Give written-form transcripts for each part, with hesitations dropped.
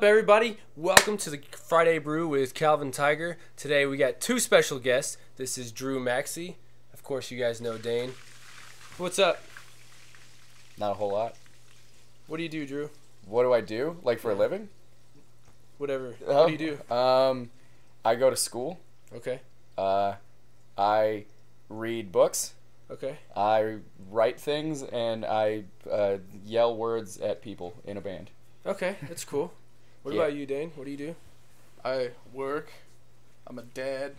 up, everybody? Welcome to the Friday Brew with Calvin Tiger. Today we got two special guests. This is Drew Maxey. Of course, you guys know Dane. What's up? Not a whole lot. What do you do, Drew? What do I do? Like for a living? Whatever. What do you do? I go to school. Okay. I read books. Okay. I write things, and I yell words at people in a band. Okay, that's cool. What about you, Dane? What do you do? I work. I'm a dad.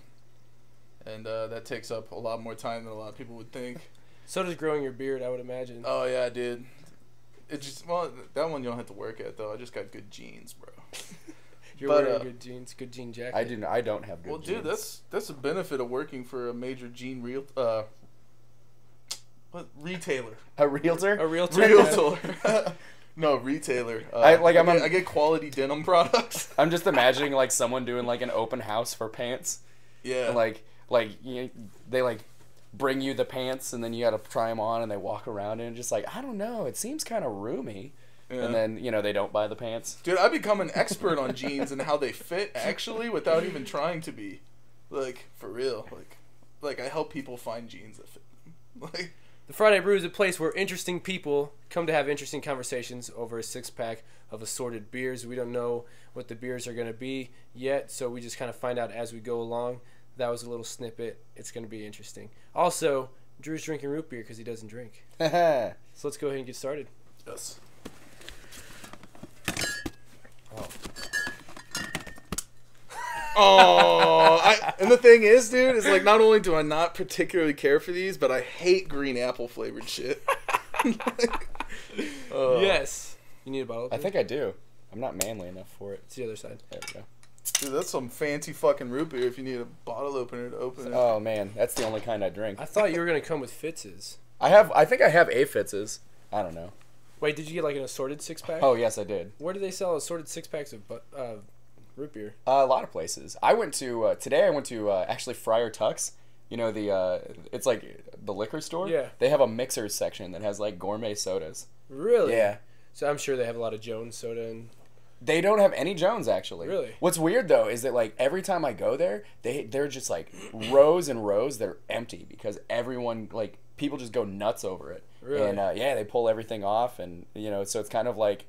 And that takes up a lot more time than a lot of people would think. So does growing your beard, I would imagine. Oh, yeah, I did. It just, well, that one you don't have to work at, though. I just got good jeans, bro. You're wearing good jeans, good jean jacket. I don't have good jeans. Well, dude, that's a benefit of working for a major jean retailer. A realtor? A realtor? Realtor. No, retailer. I get quality denim products. I'm just imagining like someone doing like an open house for pants. Yeah. And, like they like bring you the pants, and then you got to try them on, and they walk around and just like, I don't know, it seems kind of roomy. Yeah. And then, they don't buy the pants. Dude, I become an expert on jeans and how they fit, actually, without even trying to be. Like, for real. Like I help people find jeans that fit them. Like, the Friday Brew is a place where interesting people come to have interesting conversations over a six-pack of assorted beers. We don't know what the beers are going to be yet, so we just kind of find out as we go along. That was a little snippet. It's going to be interesting. Also, Drew's drinking root beer because he doesn't drink. So let's go ahead and get started. Yes. And the thing is, dude, is like, not only do I not particularly care for these, but I hate green apple flavored shit. Yes. You need a bottle? I think I do. I'm not manly enough for it. It's the other side. There we go. Dude, that's some fancy fucking root beer if you need a bottle opener to open it. Oh, man. That's the only kind I drink. I thought you were going to come with Fitz's. I think I have a Fitz's. I don't know. Wait, did you get like an assorted six-pack? Oh, yes, I did. Where do they sell assorted six-packs of root beer? A lot of places. I went to today. I went to actually Friar Tuck's. It's like the liquor store. Yeah. They have a mixers section that has like gourmet sodas. Really? Yeah. So I'm sure they have a lot of Jones soda and. They don't have any Jones actually. Really? What's weird though is that like every time I go there, they're just like rows and rows that are empty because everyone like people just go nuts over it. Really? And they pull everything off, and so it's kind of like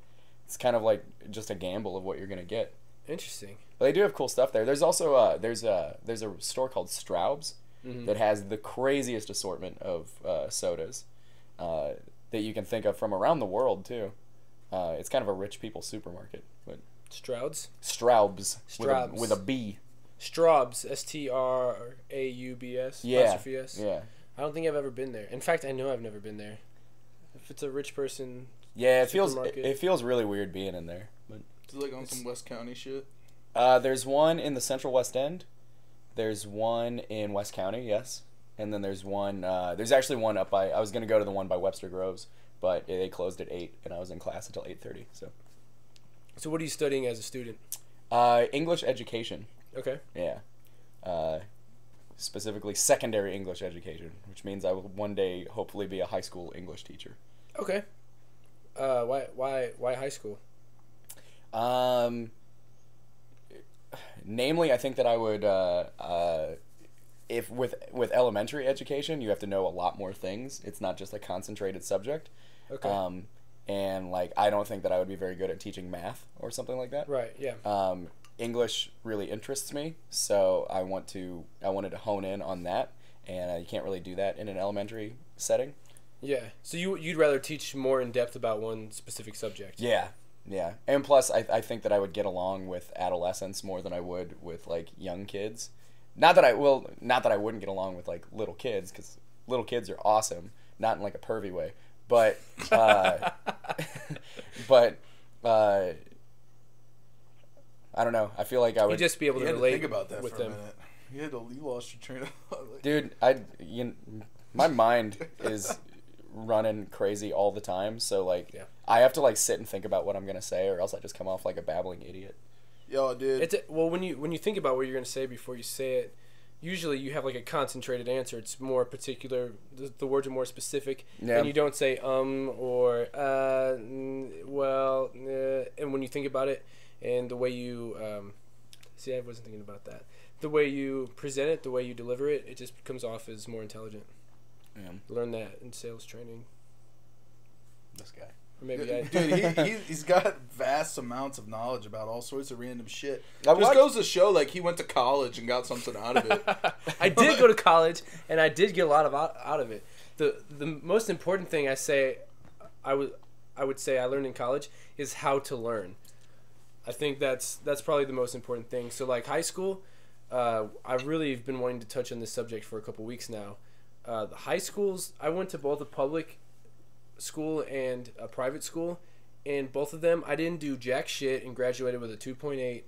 just a gamble of what you're gonna get. Interesting. But they do have cool stuff there. There's also there's a store called Straub's that has the craziest assortment of sodas that you can think of from around the world too. It's kind of a rich people's supermarket. But Straub's with a B. Straub's, Straubs. Yeah. Yeah. I don't think I've ever been there. In fact, I know I've never been there. If it's a rich person. Yeah, it feels really weird being in there. But it's like on some West County shit. There's one in the Central West End. There's one in West County, yes. And then there's one. There's actually one up by. I was gonna go to the one by Webster Groves, but they closed at 8, and I was in class until 8:30. So what are you studying as a student? English education. Okay. Yeah. Specifically secondary English education, which means I will one day hopefully be a high school English teacher. Okay. Why high school? Namely, I think that I would if with elementary education, you have to know a lot more things. It's not just a concentrated subject. Okay. And like I don't think that I would be very good at teaching math or something like that. Right. Yeah. English really interests me, so I wanted to hone in on that, and you can't really do that in an elementary setting. Yeah. So you'd rather teach more in depth about one specific subject. Yeah. Yeah. And plus, I think that I would get along with adolescents more than I would with like young kids. Not that I wouldn't get along with like little kids, because little kids are awesome, not in like a pervy way, but I don't know. I feel like I would just be able to relate. Think about that with for a them. minute. You lost your train of thought. Dude, my mind is running crazy all the time, so like I have to like sit and think about what I'm gonna say, or else I just come off like a babbling idiot. Yo, dude. Well, when you think about what you're gonna say before you say it, usually you have like a concentrated answer. It's more particular. The words are more specific, and you don't say or well. And when you think about it, and the way you see, I wasn't thinking about that. The way you present it, the way you deliver it, it just comes off as more intelligent. Yeah. Learn that in sales training. This guy. Or maybe I... Dude, he's got vast amounts of knowledge about all sorts of random shit. Just goes to show, like, he went to college and got something out of it. I did go to college, and I did get a lot out of it. The most important thing I would say I learned in college is how to learn. I think that's probably the most important thing. So, like, high school, I've really been wanting to touch on this subject for a couple weeks now. The high schools, I went to both a public school and a private school, and both of them, I didn't do jack shit and graduated with a 2.8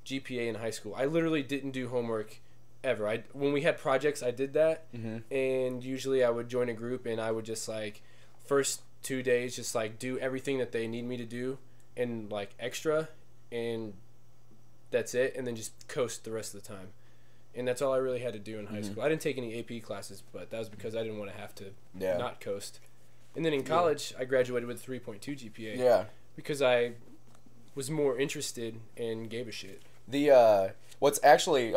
GPA in high school. I literally didn't do homework ever. When we had projects, I did that, and usually I would join a group, and I would just, like, first 2 days just, like, do everything that they need me to do and, like, extra, and that's it, and then just coast the rest of the time. And that's all I really had to do in high school. I didn't take any AP classes, but that was because I didn't want to have to not coast. And then in college, I graduated with 3.2 GPA. Yeah. Because I was more interested and gave a shit. What's actually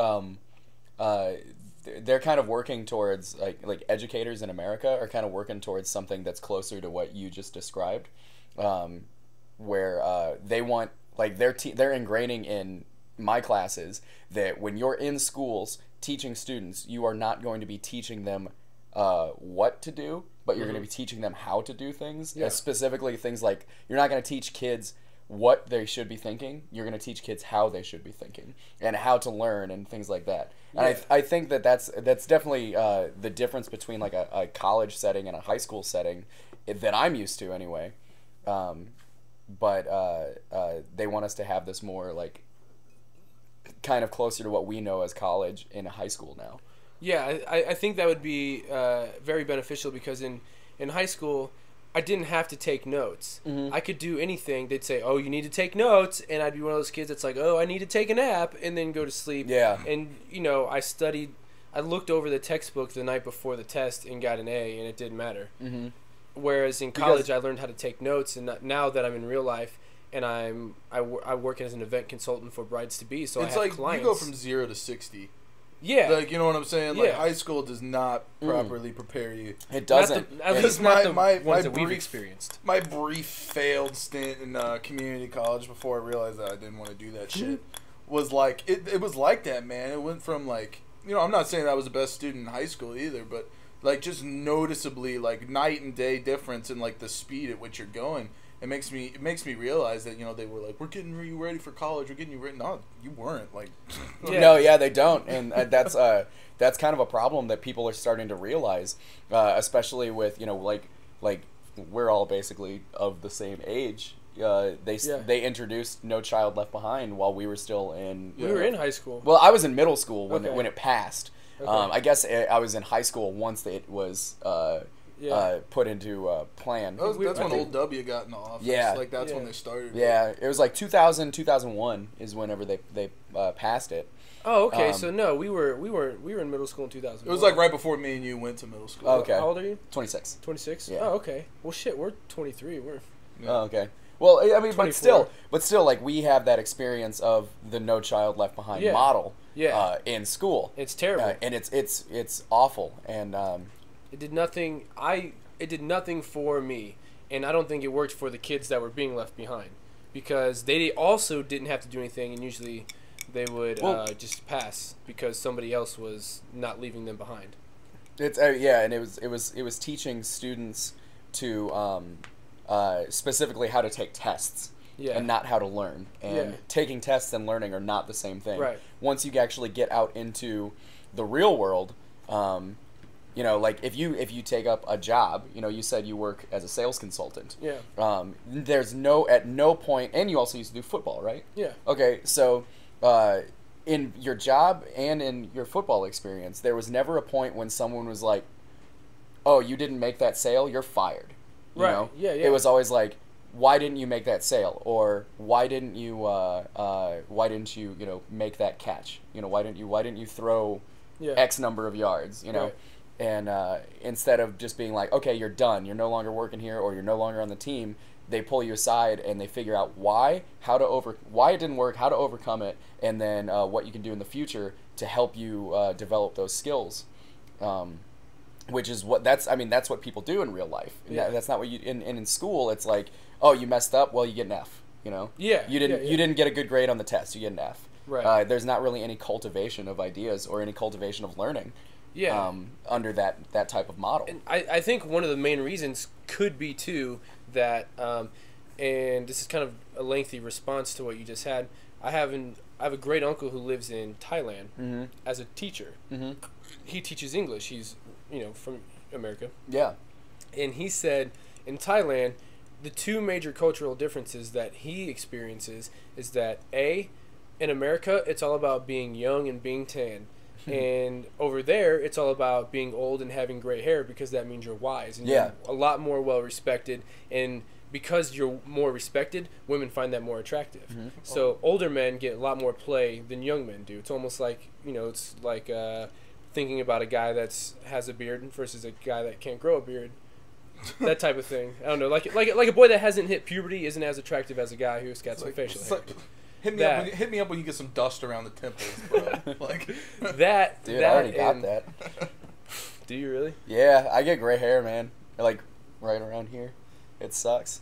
they're kind of working towards like educators in America are kind of working towards something that's closer to what you just described, where they want, like, they're ingraining in my classes that when you're in schools teaching students, you are not going to be teaching them what to do, but you're going to be teaching them how to do things. Specifically things like, you're not going to teach kids what they should be thinking. You're going to teach kids how they should be thinking and how to learn and things like that. And I think that's definitely the difference between, like, a college setting and a high school setting that I'm used to anyway. But they want us to have this more, like, kind of closer to what we know as college in high school now. Yeah, I think that would be very beneficial, because in high school, I didn't have to take notes. I could do anything. They'd say, oh, you need to take notes, and I'd be one of those kids that's like, oh, I need to take a nap, and then go to sleep. Yeah. And, you know, I looked over the textbook the night before the test and got an A, and it didn't matter. Whereas in college, I learned how to take notes, and now that I'm in real life, and I work as an event consultant for brides-to-be, so it's I have like clients. You go from 0 to 60. Yeah. Like, you know what I'm saying? Like, high school does not properly prepare you. It doesn't. At least not the ones that we've brief, experienced. My brief failed stint in community college before I realized that I didn't want to do that shit was like, it was like that, man. It went from, like, you know, I'm not saying I was the best student in high school either, but, like, just noticeably, like, night and day difference in, like, the speed at which you're going. It makes me realize that, you know, they were like, we're getting you ready for college, we're getting you ready. No, you weren't. Like, No, they don't, and that's kind of a problem that people are starting to realize, especially with, you know, like we're all basically of the same age. They introduced No Child Left Behind while we were still in. We were in high school. Well, I was in middle school when Okay. when it passed. Okay. I guess I was in high school once it was. Put into plan. That's when Old W got in the office. Yeah. Like, that's when they started. Yeah, it was like 2000, 2001 is whenever they passed it. Oh, okay. So no, we were in middle school in 2000. It was like right before me and you went to middle school. Okay. How old are you? 26. 26. Yeah. Oh, okay. Well, shit, we're 23. Oh, okay. Well, I mean, 24. but still, like, we have that experience of the No Child Left Behind model. In school. It's terrible. And it's awful. And it did nothing. It did nothing for me, and I don't think it worked for the kids that were being left behind, because they also didn't have to do anything, and usually they would just pass because somebody else was not leaving them behind. It's and it was teaching students to specifically how to take tests. And not how to learn. And taking tests and learning are not the same thing. Right. Once you actually get out into the real world, you know, like if you take up a job, you know, you said you work as a sales consultant. Yeah. There's at no point, and you also used to do football, right? Yeah. Okay, so in your job and in your football experience, there was never a point when someone was like, "Oh, you didn't make that sale, you're fired." You know? Yeah. It was always like, why didn't you make that sale? Or why didn't you you know, make that catch? You know, why didn't you throw X number of yards? You know, and instead of just being like, okay, you're done, you're no longer working here, or you're no longer on the team, they pull you aside and they figure out why it didn't work, how to overcome it, and then what you can do in the future to help you develop those skills. Which is that's what people do in real life. Yeah. That's not what you in school. It's like, oh, you messed up, well, you get an F. You know. Yeah. You didn't get a good grade on the test, you get an F. Right. There's not really any cultivation of ideas or any cultivation of learning. Yeah. Under that type of model. And I think one of the main reasons could be too that, and this is kind of a lengthy response to what you just had. I have a great uncle who lives in Thailand as a teacher. He teaches English. He's from America. Yeah. And he said in Thailand, the two major cultural differences that he experiences is that in America, it's all about being young and being tan. And over there, it's all about being old and having gray hair because that means you're wise and you're a lot more well respected. And because you're more respected, women find that more attractive. So older men get a lot more play than young men do. It's almost like it's like thinking about a guy has a beard versus a guy that can't grow a beard. That type of thing. I don't know, like a boy that hasn't hit puberty isn't as attractive as a guy who's got some facial hair. Hit me up when you get some dust around the temples, bro. Like that. Dude, I already got that. Do you really? Yeah, I get gray hair, man. Like right around here. It sucks.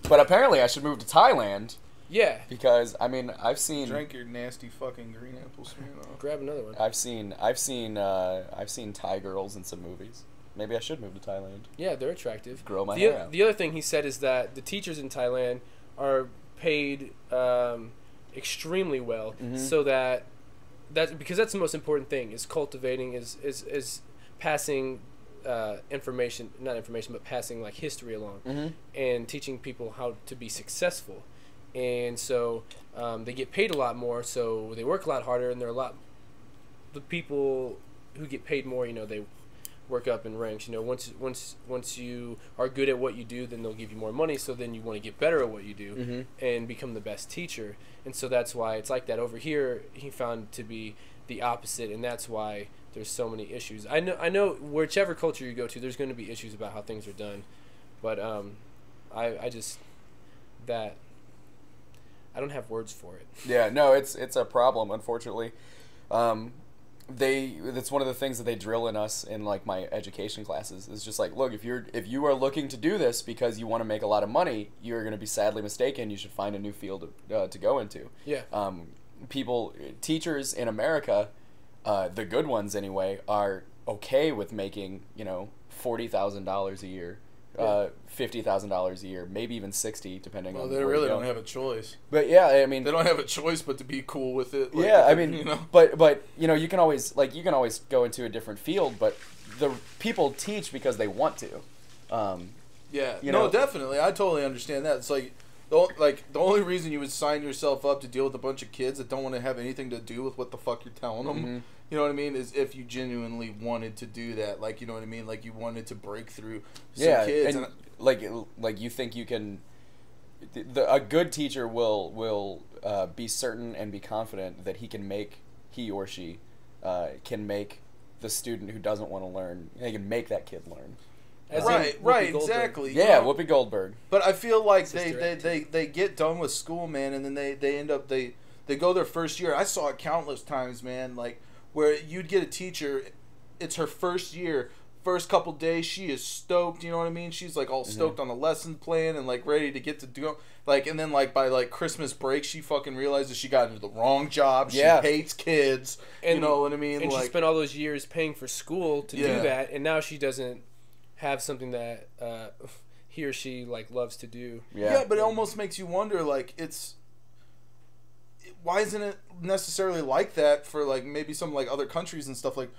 But apparently, I should move to Thailand. Yeah. Because I've seen. Drink your nasty fucking green apple Smirnoff. Grab another one. I've seen Thai girls in some movies. Maybe I should move to Thailand. Yeah, they're attractive. Grow my hair out. The other thing he said is that the teachers in Thailand are paid extremely well, so that because that's the most important thing is cultivating is passing not information, but passing like history along and teaching people how to be successful. And so they get paid a lot more, so they work a lot harder, and the people who get paid more, they work up in ranks. Once you are good at what you do, then they'll give you more money, so then you want to get better at what you do and become the best teacher. And so that's why it's like that. Over here, he found to be the opposite, and that's why there's so many issues. I know whichever culture you go to, there's going to be issues about how things are done, but I don't have words for it. Yeah, no, it's a problem, unfortunately. That's one of the things that they drill in us in like my education classes. It's just like, look, if you are looking to do this because you want to make a lot of money, you're going to be sadly mistaken. You should find a new field to go into. Yeah. Teachers in America, the good ones anyway, are okay with making $40,000 a year. $50,000 a year, maybe even $60,000, depending on. Well, they really don't have a choice. But yeah, I mean, they don't have a choice but to be cool with it. Like, yeah, I mean, but you can always go into a different field, but the people teach because they want to. Yeah, no, definitely, I totally understand that. It's like the only reason you would sign yourself up to deal with a bunch of kids that don't want to have anything to do with what the fuck you're telling them. You know what I mean? Is if you genuinely wanted to do that, like, you know what I mean? Like, you wanted to break through some kids. And like you think you can... a good teacher will be certain and be confident that he or she can make the student who doesn't want to learn, they can make that kid learn. Right, exactly. Yeah, Whoopi Goldberg. But I feel like they get done with school, man, and then they end up... They go their first year. I saw it countless times, man, like... where you'd get a teacher, it's her first year, first couple days, she is stoked, you know what I mean? She's like all stoked on the lesson plan and like ready to get to do, like, and then like by like Christmas break, she fucking realizes she got into the wrong job. She hates kids, and, you know what I mean? And like, she spent all those years paying for school to do that, and now she doesn't have something that he or she like loves to do. Yeah, but it almost makes you wonder, like, why isn't it necessarily like that for like maybe some like other countries and stuff? Like,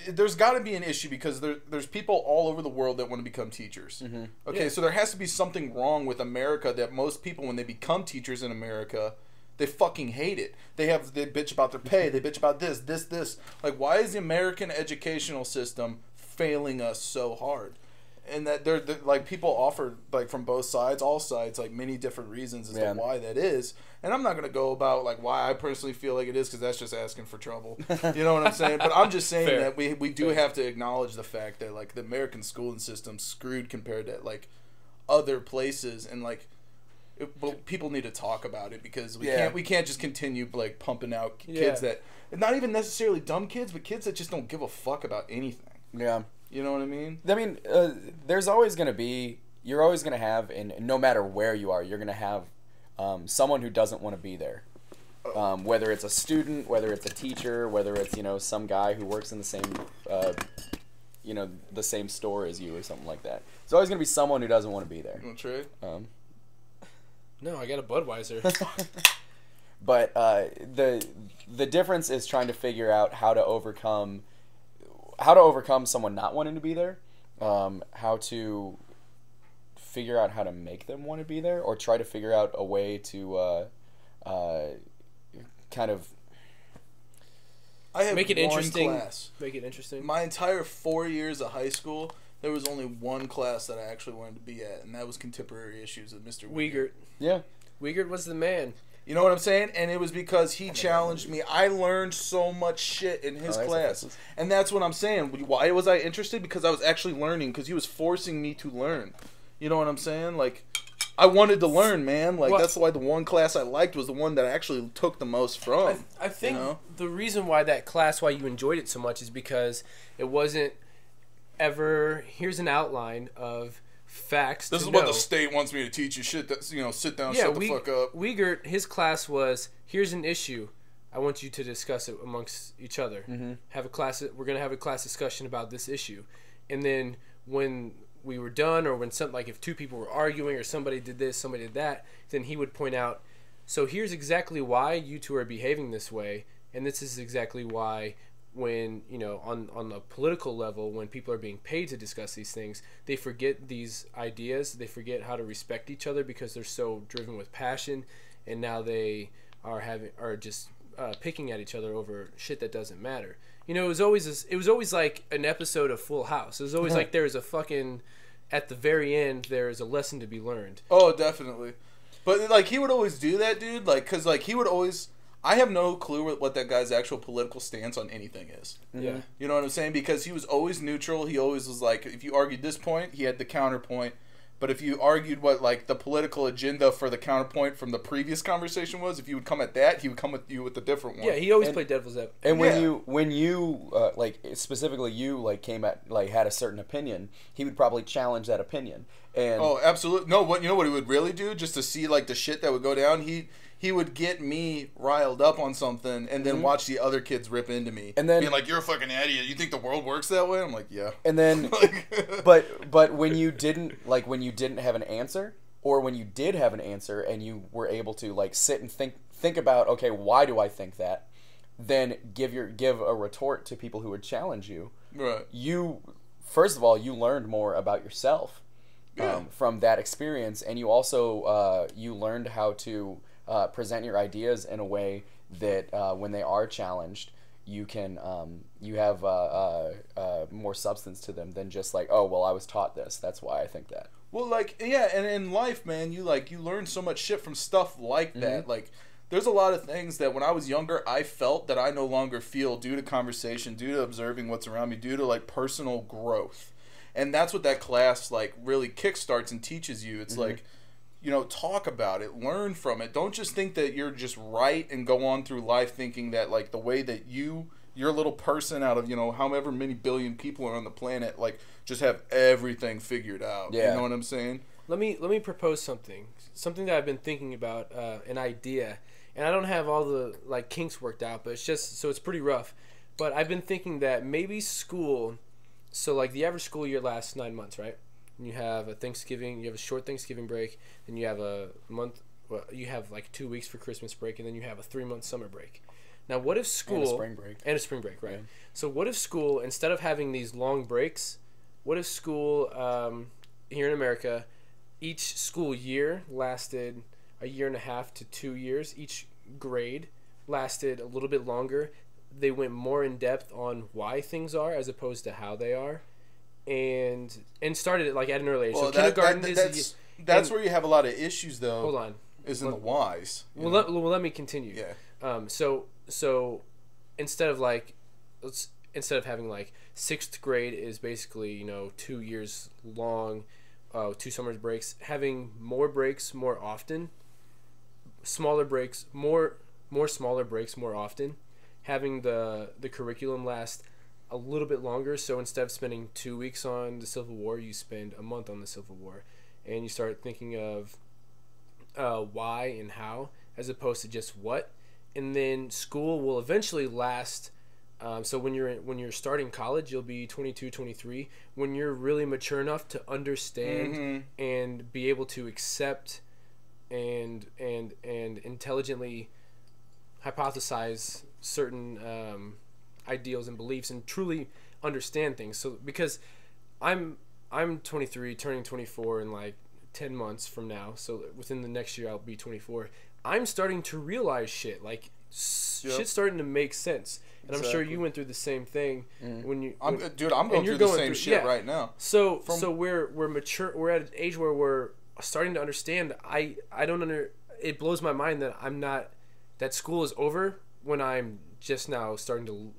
there's got to be an issue because there's people all over the world that want to become teachers. Okay, so there has to be something wrong with America that most people, when they become teachers in America, they fucking hate it. They bitch about their pay. They bitch about this. Like, why is the American educational system failing us so hard? And that they're like, people offer like from both sides, all sides, like many different reasons as to why that is. And I'm not going to go about like why I personally feel like it is, because that's just asking for trouble. You know what I'm saying? But I'm just saying that we do have to acknowledge the fact that like the American schooling system's screwed compared to like other places, and like, but people need to talk about it, because we can't just continue like pumping out kids that, not even necessarily dumb kids, but kids that just don't give a fuck about anything. Yeah. You know what I mean? I mean, there's always going to be, you're always going to have, and no matter where you are, you're going to have someone who doesn't want to be there. Whether it's a student, whether it's a teacher, whether it's, you know, some guy who works in the same, you know, the same store as you or something like that. There's always going to be someone who doesn't want to be there. You want to trade? No, I got a Budweiser. But the difference is trying to figure out how to overcome someone not wanting to be there, how to figure out how to make them want to be there, or try to figure out a way to kind of make it interesting. Class. Make it interesting. My entire 4 years of high school, there was only one class that I actually wanted to be at, and that was Contemporary Issues with Mr. Wiegert. Yeah. Wiegert was the man. You know what I'm saying? And it was because he challenged me. I learned so much shit in his class. And that's what I'm saying. Why was I interested? Because I was actually learning, because he was forcing me to learn. You know what I'm saying? Like, I wanted to learn, man. Like, that's why the one class I liked was the one that I actually took the most from. I think, you know? the reason why that class, why you enjoyed it so much, is because it wasn't ever, here's an outline of facts. This is what the state wants me to teach you. Shit, that's, you know, sit down, shut the fuck up. Wiegert, his class was, here's an issue. I want you to discuss it amongst each other. Mm-hmm. We're going to have a class discussion about this issue. And then when we were done, or when something, like if two people were arguing, or somebody did this, somebody did that, then he would point out, so here's exactly why you two are behaving this way, and this is exactly why, when, you know, on the political level, when people are being paid to discuss these things, they forget these ideas, they forget how to respect each other, because they're so driven with passion, and now they are just picking at each other over shit that doesn't matter. You know, it was always like an episode of Full House. It was always like there was a fucking, at the very end, there is a lesson to be learned. Oh, definitely. But, like, he would always do that, dude. Like, because, like, he would always, I have no clue what that guy's actual political stance on anything is. Yeah. You know what I'm saying? Because he was always neutral. He always was like, if you argued this point, he had the counterpoint. But if you argued what, like, the political agenda for the counterpoint from the previous conversation was, if you would come at that, he would come at you with a different one. Yeah, he always played devil's advocate. And when you like, specifically you, like, came at, like, had a certain opinion, he would probably challenge that opinion. And oh, absolutely. No, you know what he would really do, just to see, like, the shit that would go down? He would get me riled up on something, and then watch the other kids rip into me, and then being like, "You're a fucking idiot. You think the world works that way?" I'm like, "Yeah." And then, but when you didn't have an answer, or when you did have an answer and you were able to, like, sit and think about, okay, why do I think that? Then give a retort to people who would challenge you. Right. You, first of all, you learned more about yourself from that experience, and you also you learned how to present your ideas in a way that when they are challenged, you can you have more substance to them than just like, oh, well, I was taught this, that's why I think that. Well, like, yeah, and in life, man, you learn so much shit from stuff like that. Like, there's a lot of things that when I was younger, I felt that I no longer feel due to conversation, due to observing what's around me, due to, like, personal growth. And that's what that class, like, really kickstarts and teaches you. It's like, you know, talk about it, learn from it. Don't just think that you're just right and go on through life thinking that, like, the way that your little person out of, you know, however many billion people are on the planet, like, just have everything figured out. Yeah. You know what I'm saying? Let me propose something that I've been thinking about, an idea, and I don't have all the, like, kinks worked out, but it's just, so it's pretty rough. But I've been thinking that maybe school, so, like, the average school year lasts 9 months, right? And you have a Thanksgiving, you have a short Thanksgiving break, then you have a month, well, you have like 2 weeks for Christmas break, and then you have a 3-month summer break. Now, what if school... And a spring break. And a spring break, right. Yeah. So what if school, instead of having these long breaks, what if school, here in America, each school year lasted a year and a half to 2 years. Each grade lasted a little bit longer. They went more in depth on why things are as opposed to how they are. And started it, like, at an early age. Well, so kindergarten that's where you have a lot of issues, though. Hold on. Is in the whys. Well, let me continue. Yeah. So instead of having, like, 6th grade is basically, you know, 2 years long, 2 summers breaks, having more breaks more often, smaller breaks, more smaller breaks more often, having the curriculum last a little bit longer. So instead of spending 2 weeks on the Civil War, you spend a month on the Civil War, and you start thinking of why and how as opposed to just what. And then school will eventually last. So when you're starting college, you'll be 22, 23. When you're really mature enough to understand and be able to accept and intelligently hypothesize certain ideals and beliefs and truly understand things. So because I'm 23, turning 24 in like 10 months from now. So within the next year I'll be 24. I'm starting to realize shit. Like shit's starting to make sense. And I'm sure you went through the same thing when you. I'm going through the same shit right now. So we're mature. We're at an age where we're starting to understand. I don't It blows my mind that I'm not. That school is over when I'm just now starting to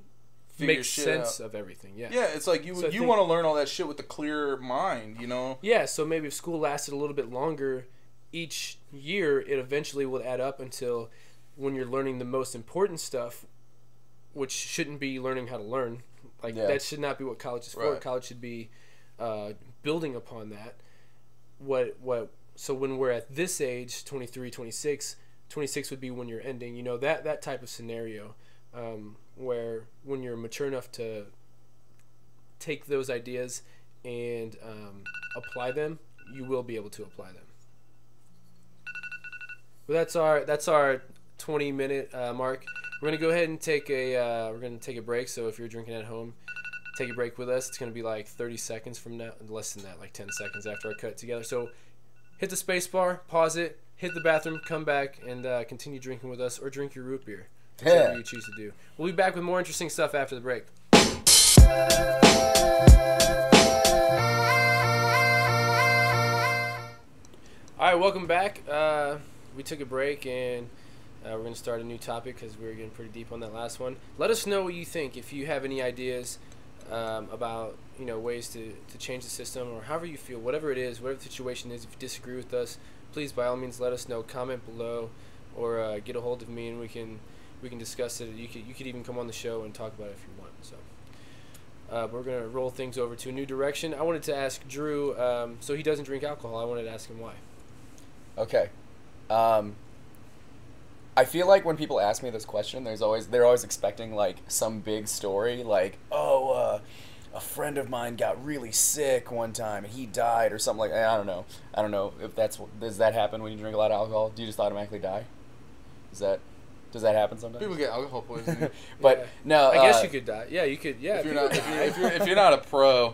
make sense of everything. Yeah. Yeah, it's like you want to learn all that shit with a clear mind, you know. Yeah. So maybe if school lasted a little bit longer, each year it eventually will add up until when you're learning the most important stuff, which shouldn't be learning how to learn. Like that should not be what college is for. Right. College should be building upon that. So when we're at this age, 23, 26 would be when you're ending. You know, that type of scenario where when you're mature enough to take those ideas and apply them, you will be able to apply them. But that's our 20-minute mark. We're gonna go ahead and take a break. So if you're drinking at home, take a break with us. It's gonna be like 30 seconds from now, less than that, like 10 seconds after I cut together. So hit the space bar, pause it, hit the bathroom, come back, and continue drinking with us, or drink your root beer, whatever you choose to do. We'll be back with more interesting stuff after the break. All right, welcome back. We took a break, and we're going to start a new topic because we were getting pretty deep on that last one. Let us know what you think. If you have any ideas about ways to change the system, or however you feel, whatever it is, whatever the situation is, if you disagree with us, please by all means let us know. Comment below, or get a hold of me, and we can discuss it. You could even come on the show and talk about it if you want. So we're going to roll things over to a new direction. I wanted to ask Drew, so he doesn't drink alcohol. I wanted to ask him why. Okay. I feel like when people ask me this question, they're always expecting like some big story, like, a friend of mine got really sick one time and he died, or something like that. I don't know if does that happen when you drink a lot of alcohol? Do you just automatically die? Does that happen sometimes? People get alcohol poisoning. But no, I guess you could die. Yeah, you could. Yeah, if you're not a pro.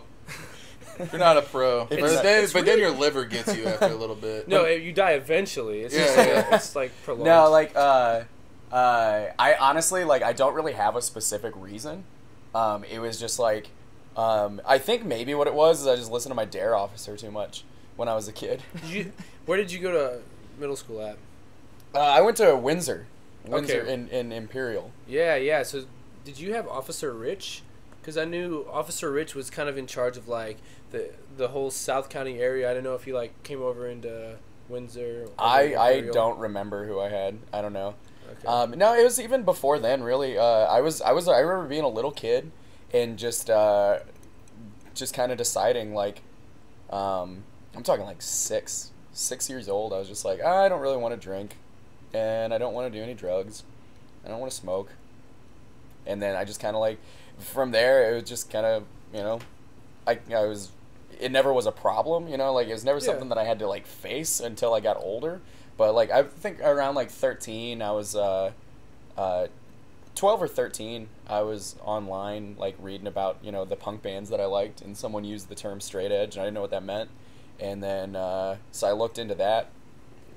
You're not a pro, but then your liver gets you after a little bit. No, you die eventually. It's it's like prolonged. No, like I honestly I don't really have a specific reason. It was just like I think maybe what it was is I just listened to my DARE officer too much when I was a kid. Where did you go to middle school at? I went to Windsor in Imperial. Yeah. So did you have Officer Rich? Because I knew Officer Rich was kind of in charge of like the whole South County area. I don't know if he like came over into Windsor. I don't remember who I had. I don't know. Okay. No, it was even before then. Really, I remember being a little kid and just kind of deciding like, I'm talking like 6 years old. I was just like, I don't really want to drink, and I don't want to do any drugs. I don't want to smoke. And then I just kind of like. From there, it was just kind of, it never was a problem, like it was never something that I had to like face until I got older. But like I think around like 13, I was 12 or 13, I was online like reading about the punk bands that I liked, and someone used the term straight edge, and I didn't know what that meant. And then so I looked into that,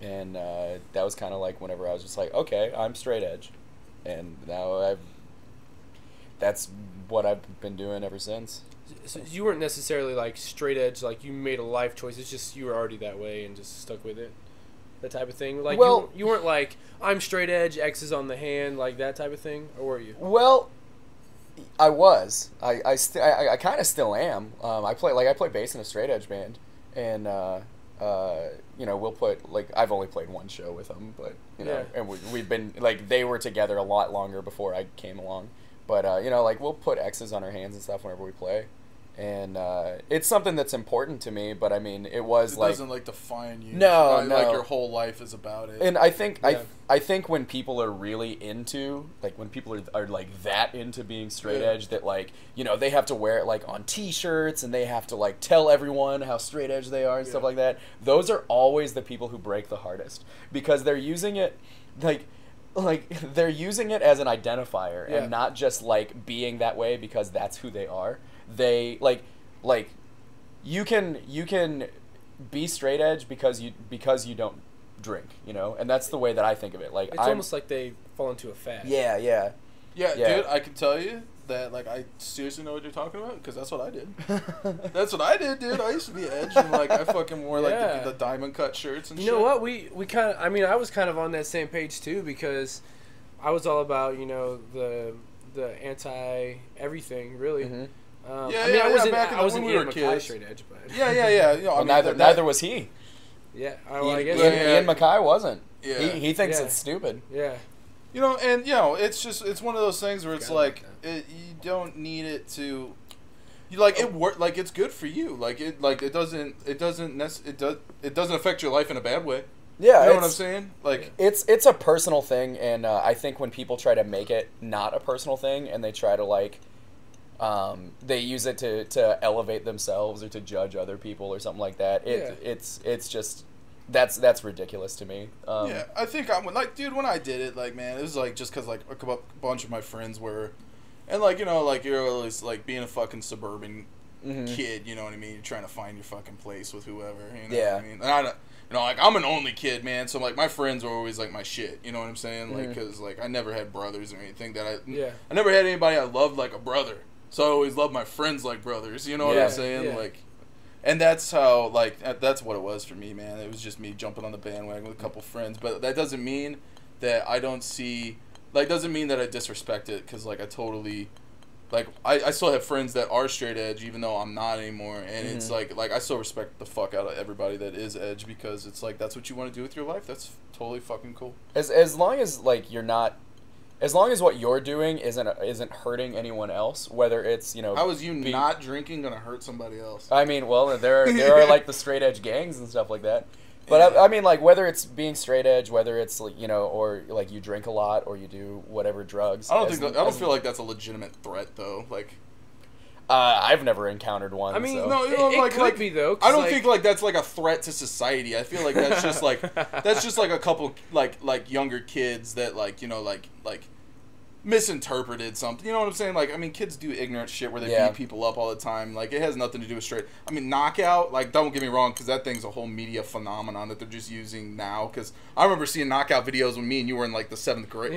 and that was kind of like whenever I was just like, okay, I'm straight edge, and now that's what I've been doing ever since. So you weren't necessarily like straight edge, like you made a life choice. It's just you were already that way and just stuck with it, that type of thing. Like you weren't like I'm straight edge, X is on the hand, like that type of thing, or were you? Well, I was. I kind of still am. I play bass in a straight edge band, and you know, we'll put like I've only played one show with them, but you know, and we've been like they were together a lot longer before I came along, but you know, like we'll put X's on our hands and stuff whenever we play. And it's something that's important to me, but I mean, it doesn't like define you. No, like your whole life is about it. And I think I think when people are really into when people are like that into being straight edge, that like, you know, they have to wear it like on T-shirts and they have to like tell everyone how straight edge they are and stuff like that. Those are always the people who break the hardest, because they're using it like they're using it as an identifier and not just like being that way because that's who they are. They like you can be straight edge because you don't drink, you know, and that's the way that I think of it. Like, it's almost like they fall into a fad. Yeah, dude, I can tell you that like I seriously know what you're talking about, because that's what I did. That's what I did, dude. I used to be edge, and like I fucking wore like the diamond cut shirts and shit. You know what? We kind of, I mean, I was kind of on that same page too, because I was all about, you know, the anti everything, really. Mm-hmm. I mean, I wasn't when we were Mackay kids. straight edge, but yeah. You know, well, neither was he. Yeah, I guess Ian Mackay wasn't. Yeah. He thinks it's stupid. Yeah. You know, and you know, it's one of those things where it's like you don't need it to. You like it work like it's good for you. It doesn't affect your life in a bad way. Yeah, you know what I'm saying? Like it's a personal thing, and I think when people try to make it not a personal thing, and they try to like. They use it to elevate themselves or to judge other people or something like that. It's just that's ridiculous to me. Yeah, I think I'm like, dude, when I did it, like, man, it was like just because like a bunch of my friends were, and like, you know, like you're always like being a fucking suburban kid, you know what I mean? You're trying to find your fucking place with whoever, you know what I mean? And I, you know, like I'm an only kid, man, so like my friends were always like my shit, you know what I'm saying? Like, because like I never had brothers or anything I never had anybody I loved like a brother. So I always loved my friends like brothers, you know what I'm saying? Yeah. Like, and that's how, like, that's what it was for me, man. It was just me jumping on the bandwagon with a couple friends. But that doesn't mean that I don't see, like, doesn't mean that I disrespect it, because, like, I totally, like, I still have friends that are straight edge, even though I'm not anymore. And it's like, I still respect the fuck out of everybody that is edge, because it's like, that's what you want to do with your life. That's totally fucking cool. As long as, like, you're not. As long as what you're doing isn't hurting anyone else, whether it's, you know... How is you not drinking going to hurt somebody else? I mean, well, there are like, the straight edge gangs and stuff like that. But, I mean, like, whether it's being straight edge, whether it's, like, you know, or, like, you drink a lot or you do whatever drugs... I don't feel like that's a legitimate threat, though. Like... I've never encountered one. I mean, so. no, it could be, though. I don't think, like, that's, like, a threat to society. I feel like that's just, like... that's just, like, a couple, like younger kids that, like, you know, like... misinterpreted something, you know what I'm saying? Like, I mean, kids do ignorant shit where they beat people up all the time. Like, it has nothing to do with straight. I mean, knockout, like, don't get me wrong, because that thing's a whole media phenomenon that they're just using now. Because I remember seeing knockout videos when me and you were in, like, the 7th grade,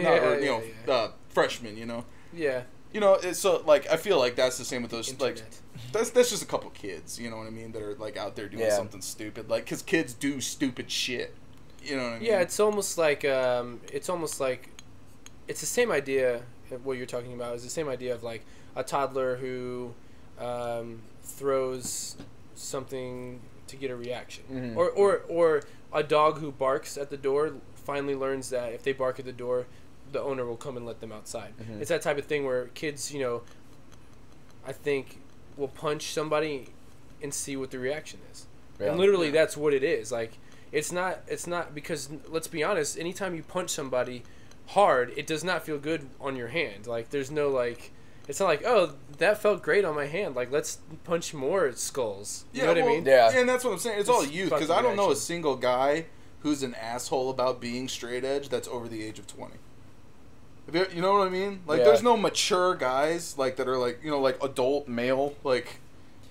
freshman, you know? Yeah. You know, so, like, I feel like that's the same with those, Internet. Like, that's just a couple kids, you know what I mean, that are, like, out there doing something stupid. Like, because kids do stupid shit, you know what I mean? Yeah, it's almost like, it's the same idea. What you're talking about is the same idea of like a toddler who throws something to get a reaction, or a dog who barks at the door finally learns that if they bark at the door, the owner will come and let them outside. It's that type of thing where kids, you know, I think will punch somebody and see what the reaction is, and literally that's what it is. Like it's not because, let's be honest, anytime you punch somebody hard, it does not feel good on your hand. Like there's no, like, it's not like, oh, that felt great on my hand, like let's punch more skulls. You know what I mean? Yeah, and that's what I'm saying. It's all youth, because I don't know a single guy who's an asshole about being straight edge that's over the age of 20. You know what I mean? Like there's no mature guys like that are like, you know, like adult male, like,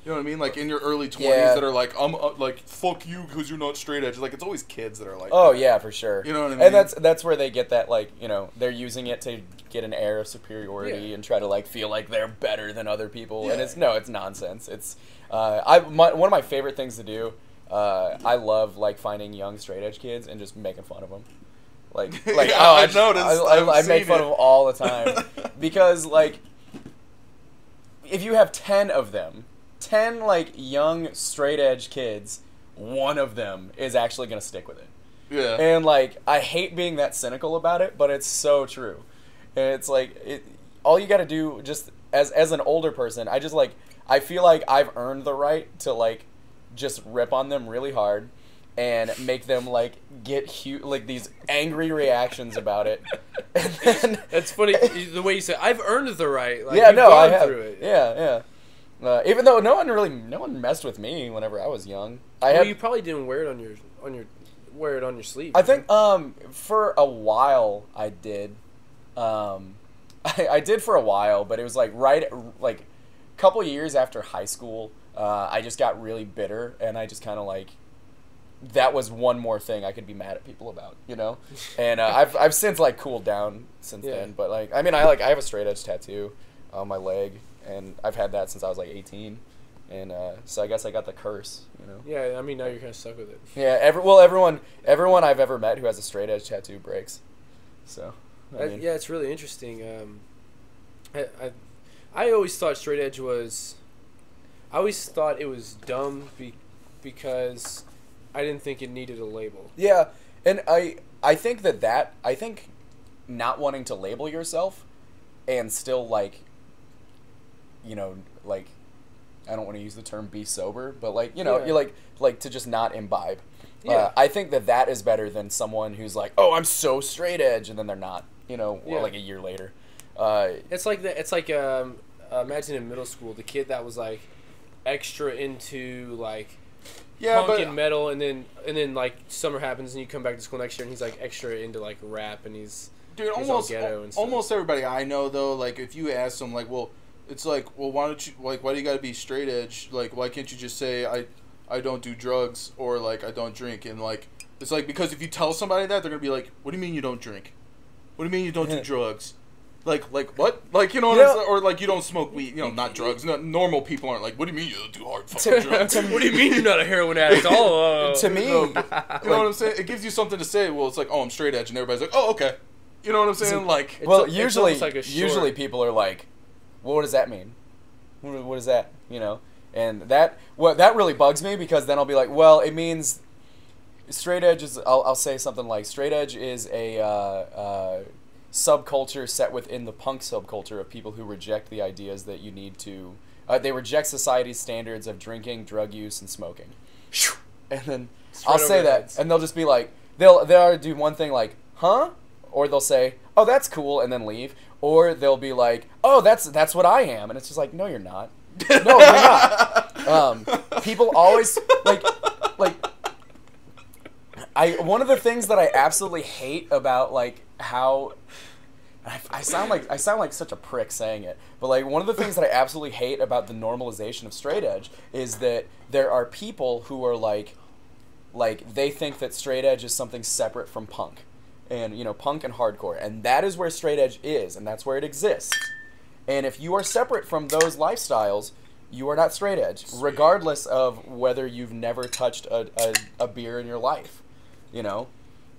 you know what I mean? Like in your early 20s that are like, like, fuck you because you're not straight edge. Like, it's always kids that are like that. Yeah, for sure. You know what I mean? And that's where they get that, like, you know, they're using it to get an air of superiority and try to, like, feel like they're better than other people. And it's nonsense. It's one of my favorite things to do, I love, like, finding young straight edge kids and just making fun of them. Like I noticed. I make fun of them all the time. Because, like, if you have 10 of them, 10 like young straight edge kids one of them is actually going to stick with it. Yeah. And, like, I hate being that cynical about it, but it's so true. And it's like, all you got to do, just as an older person, I feel like I've earned the right to, like, just rip on them really hard and make them, like, get these angry reactions about it. And then, that's funny the way you say I've earned the right. Like, yeah, you've no, gone I have. through it. Yeah. Even though no one messed with me whenever I was young. You probably didn't wear it on your sleeve. I think for a while I did. I did for a while, but it was like a couple years after high school. I just got really bitter, and I just kind of like, that was one more thing I could be mad at people about, you know. And I've since like cooled down since then. But like, I mean, I have a straight edge tattoo on my leg, and I've had that since I was like 18. And so I guess I got the curse, you know. Yeah, I mean, now you're kind of stuck with it. Yeah, everyone I've ever met who has a straight edge tattoo breaks. So, I mean. Yeah, it's really interesting. I always thought straight edge was, I always thought it was dumb because I didn't think it needed a label. Yeah, and I think I think not wanting to label yourself and still, like, you know, like, I don't want to use the term be sober, but, like, you know, you like to just not imbibe. Yeah. I think that is better than someone who's like, oh, I'm so straight edge, and then they're not, you know, like a year later. It's like imagine in middle school, the kid that was like extra into like punk and metal, and then like summer happens and you come back to school next year and he's like extra into like rap, and he's almost ghetto and stuff. Almost everybody I know though, like if you ask them like, well, it's like, well, why don't you, like, why do you got to be straight edge? Like, why can't you just say I don't do drugs, or like I don't drink? And like, it's like, because if you tell somebody that, they're gonna be like, what do you mean you don't drink? What do you mean you don't do drugs? Like what? Like, you know what I'm saying? Or like, you don't smoke weed, you know, not drugs. No, normal people aren't like, what do you mean you don't do hard fucking drugs? What do you mean you're not a heroin addict? To me, you know what I'm saying? It gives you something to say. Well, it's like, oh, I'm straight edge, and everybody's like, oh, okay. You know what I'm saying? Like, well, usually people are like, well, what does that mean? What is that? You know, and that really bugs me, because then I'll be like, well, it means straight edge is. I'll say something like, straight edge is a subculture set within the punk subculture of people who reject the ideas that you need to. They reject society's standards of drinking, drug use, and smoking. And then I'll say that, and they'll just be like, they'll do one thing like, huh? Or they'll say, oh, that's cool, and then leave. Or they'll be like, oh, that's what I am. And it's just like, no, you're not. No, you're not. People always, one of the things that I absolutely hate about, like, how, I sound like such a prick saying it, but, like, one of the things that I absolutely hate about the normalization of straight edge is that there are people who are like they think that straight edge is something separate from punk. And, you know, punk and hardcore. And that is where straight edge is, and that's where it exists. And if you are separate from those lifestyles, you are not straight edge, regardless of whether you've never touched a beer in your life, you know?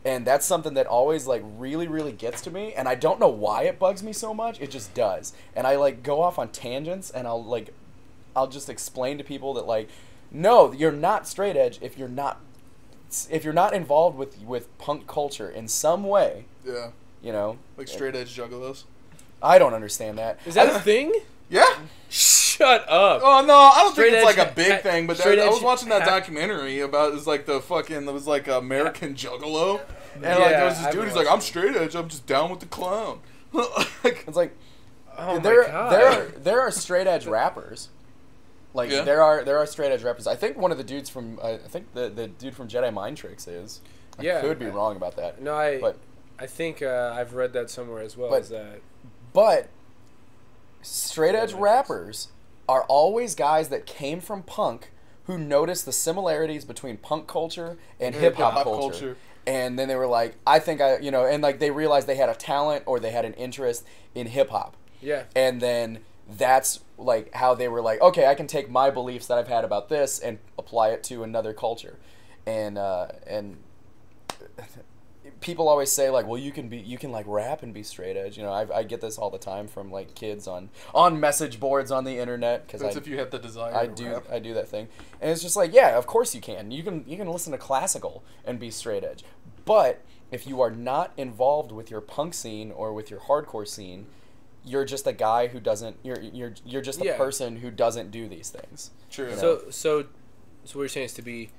And that's something that always, like, really, really gets to me, and I don't know why it bugs me so much, it just does. And I, like, go off on tangents, and I'll just explain to people that, like, no, you're not straight edge if you're not involved with punk culture in some way. Yeah. You know? Like straight edge juggalos? I don't understand that. Is that a thing? Yeah. Shut up. Oh, no, I don't think it's like a big thing, but I was watching that documentary about, it was like it was like American Juggalo. And like there was this dude, he's like, I'm straight edge, I'm just down with the clown. It's like, oh my God. There are straight edge rappers. Like, there are straight edge rappers. I think one of the dudes from, the dude from Jedi Mind Tricks is. I could be wrong about that. No, I think I've read that somewhere as well. But straight edge rappers are always guys that came from punk who noticed the similarities between punk culture and hip hop culture. And then they were like, and like they realized they had a talent or they had an interest in hip hop. Yeah. And then that's like how they were like, okay, I can take my beliefs that I've had about this and apply it to another culture. And people always say like, well, you can like rap and be straight edge. You know, I get this all the time from like kids on message boards on the internet because if you have the desire. I do that thing, and it's just like, yeah, of course you can. You can listen to classical and be straight edge, but if you are not involved with your punk scene or with your hardcore scene, you're just a guy who doesn't. You're just a person who doesn't do these things. True. You know? So what you're saying is to be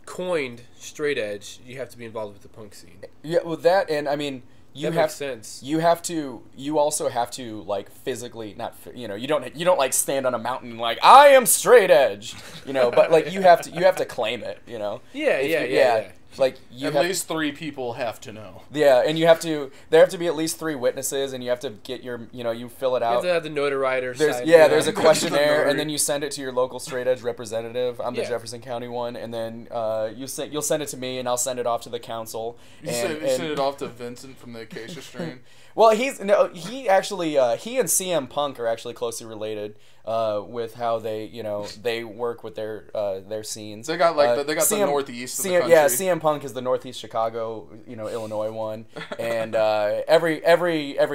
coined straight edge, you have to be involved with the punk scene. Yeah, with that, and I mean, that makes sense. You also have to like physically you don't like stand on a mountain and like I am straight edge, you know, but like you have to claim it, you know. Yeah. Like at least 3 people have to know. Yeah, and there have to be at least 3 witnesses, and you have to get you fill it out. You have to have the notoriety. There's a questionnaire, and then you send it to your local straight edge representative. I'm the Jefferson County one, and then you'll send it to me, and I'll send it off to the council. You send it off to Vincent from the Acacia Strain. Well, he and CM Punk are actually closely related with how they work with their scenes. They got the northeast of the country. Yeah, CM Punk is the northeast Chicago, Illinois one, and every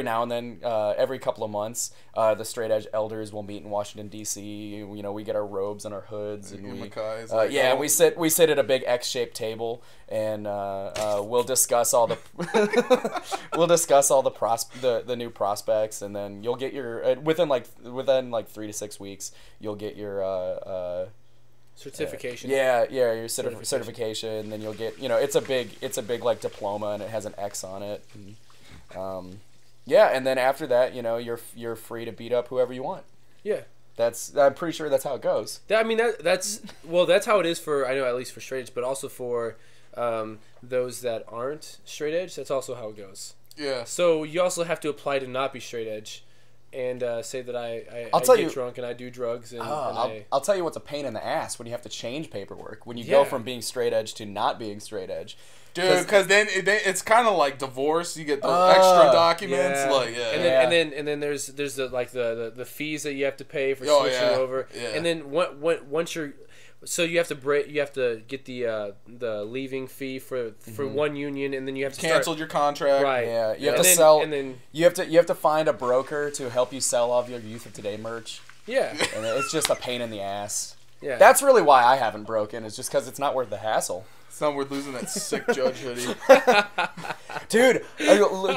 now and then, every couple of months, the straight edge elders will meet in Washington D.C. We get our robes and our hoods, and we sit at a big X-shaped table, and we'll discuss all the the new prospects, and then you'll get your within 3 to 6 weeks you'll get your certification. Your certification. Then you'll get it's a big like diploma, and it has an X on it. And, and then after that you're free to beat up whoever you want. Yeah. I'm pretty sure that's how it goes. That's how it is for, I know, at least for straight edge, but also for those that aren't straight edge. That's also how it goes. Yeah. So you also have to apply to not be straight edge, and say that I get drunk and I do drugs. I'll tell you what's a pain in the ass when you have to change paperwork when you go from being straight edge to not being straight edge. Dude, because then it's kind of like divorce. You get the extra documents, and then there's the fees that you have to pay for switching over, and then once you're. So you have to get the leaving fee for one union, and then you have to cancel your contract. Right. Yeah. You have to sell, and then you have to find a broker to help you sell all of your Youth of Today merch. Yeah. And it's just a pain in the ass. Yeah. That's really why I haven't broken. It's just because it's not worth the hassle. It's not worth losing that sick Judge hoodie. Dude,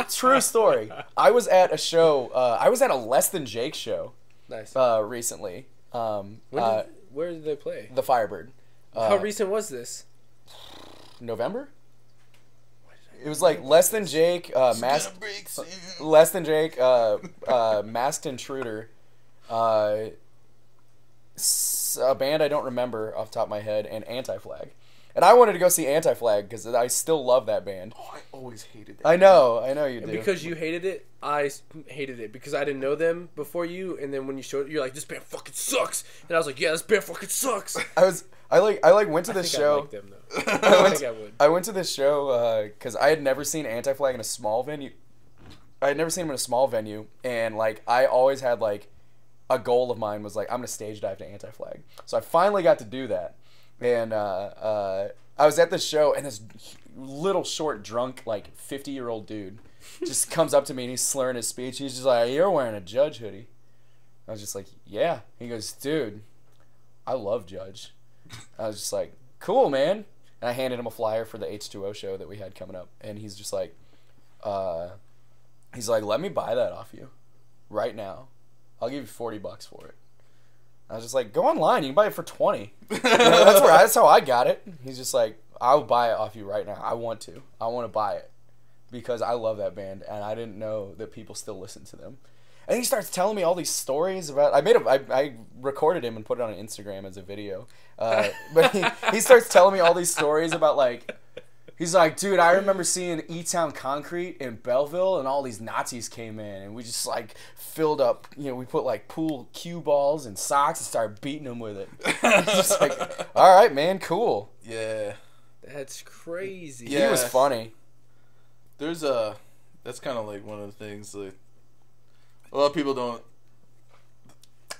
true story. I was at a show. I was at a Less Than Jake show. Nice. Recently. Where did they play? The Firebird. How recent was this? November? It was like Less Than Jake, Less Than Jake, Masked Intruder, a band I don't remember off the top of my head, and Anti-Flag. And I wanted to go see Anti-Flag because I still love that band. Oh, I always hated that. I know you do. And because you hated it, I hated it because I didn't know them before you, and then when you showed it, you're like, "This band fucking sucks," and I was like, "Yeah, this band fucking sucks." I went to this show. I like them though. I think I would. I went to this show because I had never seen Anti-Flag in a small venue. I had never seen them in a small venue, and like I always had like a goal of mine was like I'm gonna stage dive to Anti-Flag. So I finally got to do that. And I was at this show, and this little short drunk like 50-year-old dude just comes up to me, and he's slurring his speech. He's just like, "You're wearing a Judge hoodie." I was just like, "Yeah." He goes, "Dude, I love Judge." I was just like, "Cool, man." And I handed him a flyer for the H2O show that we had coming up, and he's just like, "Let me buy that off you right now. I'll give you $40 for it." I was just like, "Go online. You can buy it for $20." That's how I got it. He's just like, "I'll buy it off you right now. I want to buy it because I love that band, and I didn't know that people still listen to them." And he starts telling me all these stories about. I recorded him and put it on Instagram as a video. But he starts telling me all these stories about like. He's like, "Dude, I remember seeing E-Town Concrete in Belleville, and all these Nazis came in, and we just like filled up. We put like pool cue balls and socks and started beating them with it." Just like, all right, man, cool. Yeah, that's crazy. Yeah. He was funny. That's kind of like one of the things like a lot of people don't.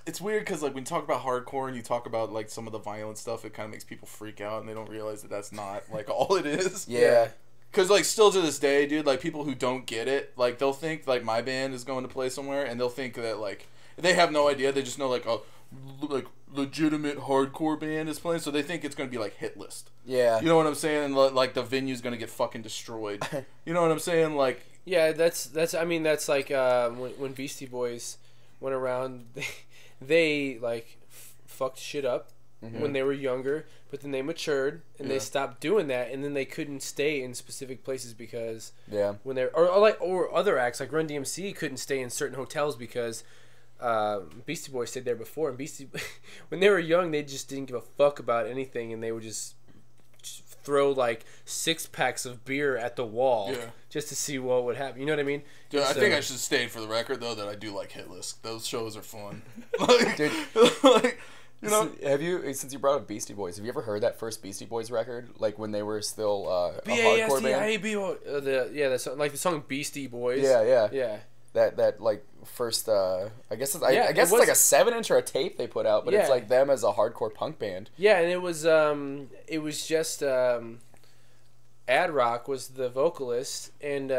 It's weird because like when you talk about hardcore and you talk about like some of the violent stuff, it kind of makes people freak out and they don't realize that that's not like all it is. Yeah. Because, like, still to this day, dude, like, people who don't get it, like, they'll think, like, my band is going to play somewhere, and they'll think that, like, they have no idea. They just know, like, a, like, legitimate hardcore band is playing, so they think it's going to be, like, hit list. Yeah. You know what I'm saying? And, like, the venue's going to get fucking destroyed. You know what I'm saying? Like... Yeah, that's like when Beastie Boys went around, they like fucked shit up when they were younger, but then they matured and they stopped doing that, and then they couldn't stay in specific places because when they or other acts like Run DMC couldn't stay in certain hotels because Beastie Boys stayed there before, and when they were young they just didn't give a fuck about anything, and they would just throw like 6 packs of beer at the wall just to see what would happen. You know what I mean? Dude, I think I should state for the record though that I do like Hit List. Those shows are fun. Like, dude, like, you know, have you, since you brought up Beastie Boys, have you ever heard that first Beastie Boys record, like when they were still a hardcore band? Like the song Beastie Boys. Yeah. That like first I guess it's like a 7-inch or a tape they put out, but it's like them as a hardcore punk band. Yeah, and it was just Ad Rock was the vocalist, and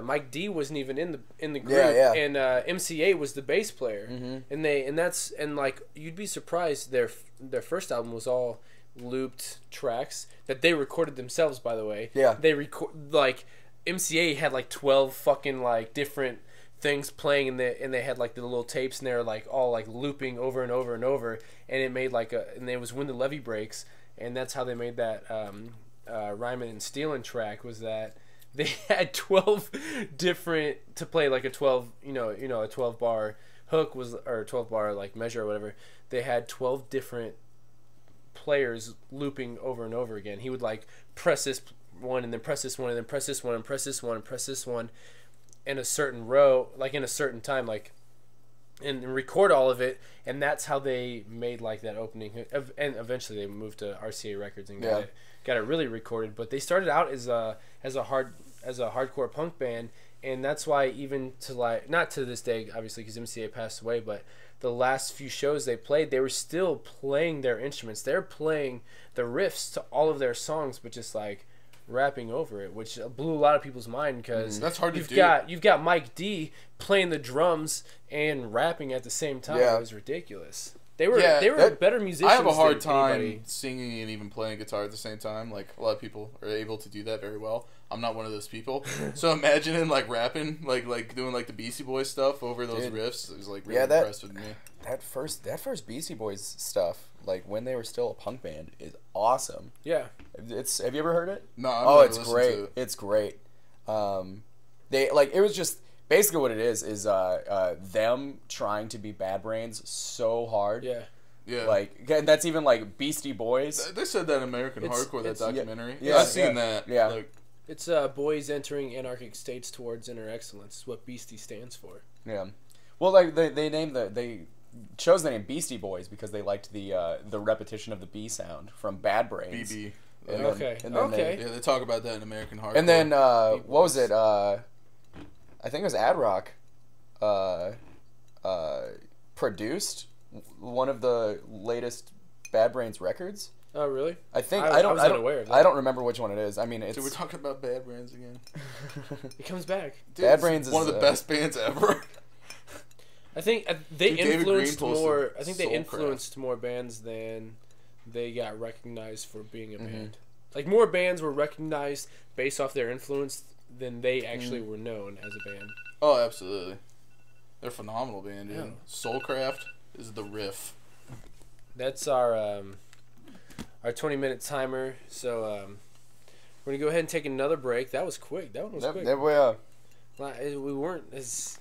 Mike D wasn't even in the group, and MCA was the bass player, and like you'd be surprised their first album was all looped tracks that they recorded themselves, by the way. Yeah, they record like. MCA had like 12 fucking like different things playing, and they had like the little tapes, and they're like all like looping over and over and over, and it made like and it was When the Levee Breaks, and that's how they made that Rhymin' and Stealin' track, was that they had 12 different to play like a 12 a 12 bar hook was, or 12 bar like measure or whatever. They had 12 different players looping over and over again. He would like press this one and then press this one and then press this one and press this one and press this one in a certain row, like in a certain time, like, and record all of it, and that's how they made like that opening. And eventually they moved to RCA Records and got it really recorded. But they started out as a hardcore punk band, and that's why even to like, not to this day obviously because MCA passed away, but the last few shows they played, they were still playing their instruments. They're playing the riffs to all of their songs, but just like rapping over it, which blew a lot of people's mind because that's hard to do. You've got Mike D playing the drums and rapping at the same time. It was ridiculous. They were better musicians. I have a hard than time anybody. singing and even playing guitar at the same time. Like a lot of people are able to do that very well. I'm not one of those people. So imagining like rapping, like doing like the Beastie Boys stuff over those riffs is like really impressed with me. That first Beastie Boys stuff, like when they were still a punk band, is awesome. Yeah. Have you ever heard it? No. It's great. It's great. They like, it was just basically what it is them trying to be Bad Brains so hard. Yeah. Yeah. Like, and that's even like Beastie Boys. They said that in American Hardcore, that documentary. Yeah, I've seen that. Yeah. Like, It's boys entering anarchic states towards inner excellence. Is what Beastie stands for. Yeah. Well, like they chose the name Beastie Boys because they liked the repetition of the B sound from Bad Brains. BB. They talk about that in American Hardcore. And then what was it? I think it was Ad Rock produced one of the latest Bad Brains records. Oh, really? I think I was unaware of that. I don't remember which one it is. I mean, it's. So we're talking about Bad Brains again. It comes back. Dude, Bad Brains is one of the best bands ever. I think they influenced more. I think they Soulcraft. influenced more bands than they got recognized for being a band. Like more bands were recognized based off their influence than they actually were known as a band. Oh, absolutely. They're a phenomenal band, dude. Yeah. Soulcraft is the riff. That's our 20-minute timer. So we're gonna go ahead and take another break. That was quick. That one was quick. We weren't as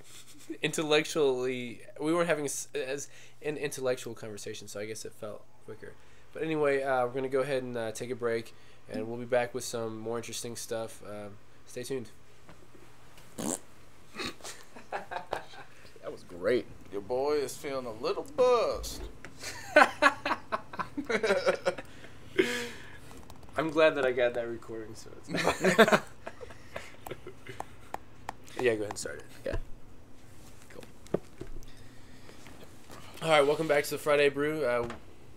intellectually. We weren't having as an intellectual conversation, so I guess it felt quicker. But anyway, we're gonna go ahead and take a break, and we'll be back with some more interesting stuff. Stay tuned. That was great. Your boy is feeling a little buzzed. I'm glad that I got that recording. So it's yeah, go ahead and start it. Okay. Cool. All right, welcome back to the Friday Brew.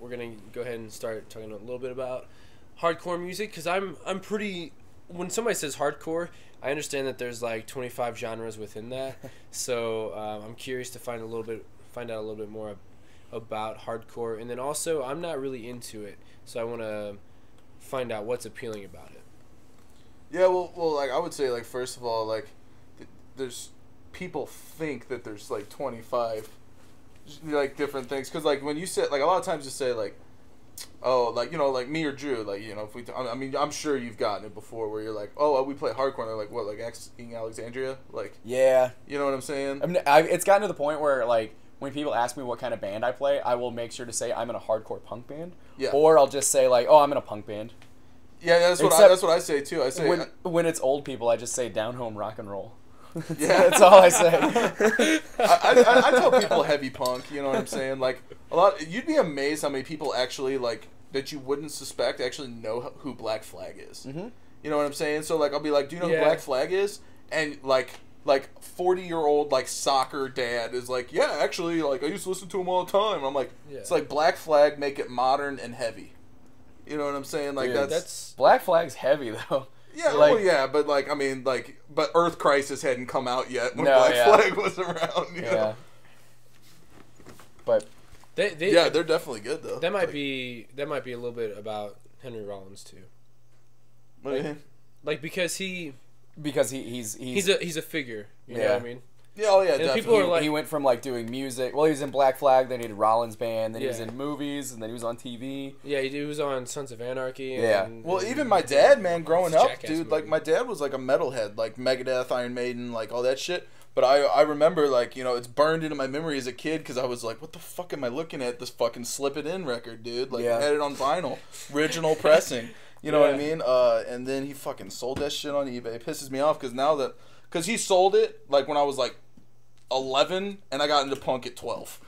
We're gonna go ahead and start talking a little bit about hardcore music because I'm pretty. When somebody says hardcore, I understand that there's like 25 genres within that. So I'm curious to find out a little bit more about hardcore, and then also I'm not really into it, so I want to find out what's appealing about it. Yeah, well, like I would say, like first of all, like there's people think that there's like 25 like different things because like when you say like a lot of times you say like, oh, like, you know, like me or Drew, like, you know, if we I mean I'm sure you've gotten it before where you're like, oh, we play hardcore, and they're like, what, like King Alexandria, like, yeah, you know what I'm saying? I mean, it's gotten to the point where like when people ask me what kind of band I play, I will make sure to say I'm in a hardcore punk band, or I'll just say like, oh, I'm in a punk band. Yeah, that's what I say too. I say when it's old people, I just say down home rock and roll. Yeah, that's all I say. I tell people heavy punk. You know what I'm saying? Like a lot, you'd be amazed how many people actually like that you wouldn't suspect actually know who Black Flag is. Mm-hmm. You know what I'm saying? So like I'll be like, do you know who Black Flag is? And like 40-year-old like soccer dad is like, yeah, actually, like I used to listen to him all the time. And I'm like, it's like Black Flag, make it modern and heavy. You know what I'm saying? Like that's Black Flag's heavy though. Yeah, like, well, yeah, but like I mean, like, but Earth Crisis hadn't come out yet when Black Flag was around. You know? But they're definitely good though. That might be a little bit about Henry Rollins too. What do you mean? Like because he's a figure. You know what I mean? Yeah, oh yeah, and definitely. People are like, he went from like doing music. Well, he was in Black Flag, then he did Rollins Band, then he was in movies, and then he was on TV. Yeah, he was on Sons of Anarchy. Well, even my dad, man, growing up, dude, movie. like my dad was like a metalhead, like Megadeth, Iron Maiden, like all that shit. But I remember, like, you know, it's burned into my memory as a kid because I was like, what the fuck am I looking at? This fucking Slip It In record, dude. Like, I had it on vinyl, original pressing. You know what I mean? And then he fucking sold that shit on eBay. It pisses me off because he sold it like when I was like 11 and I got into punk at 12.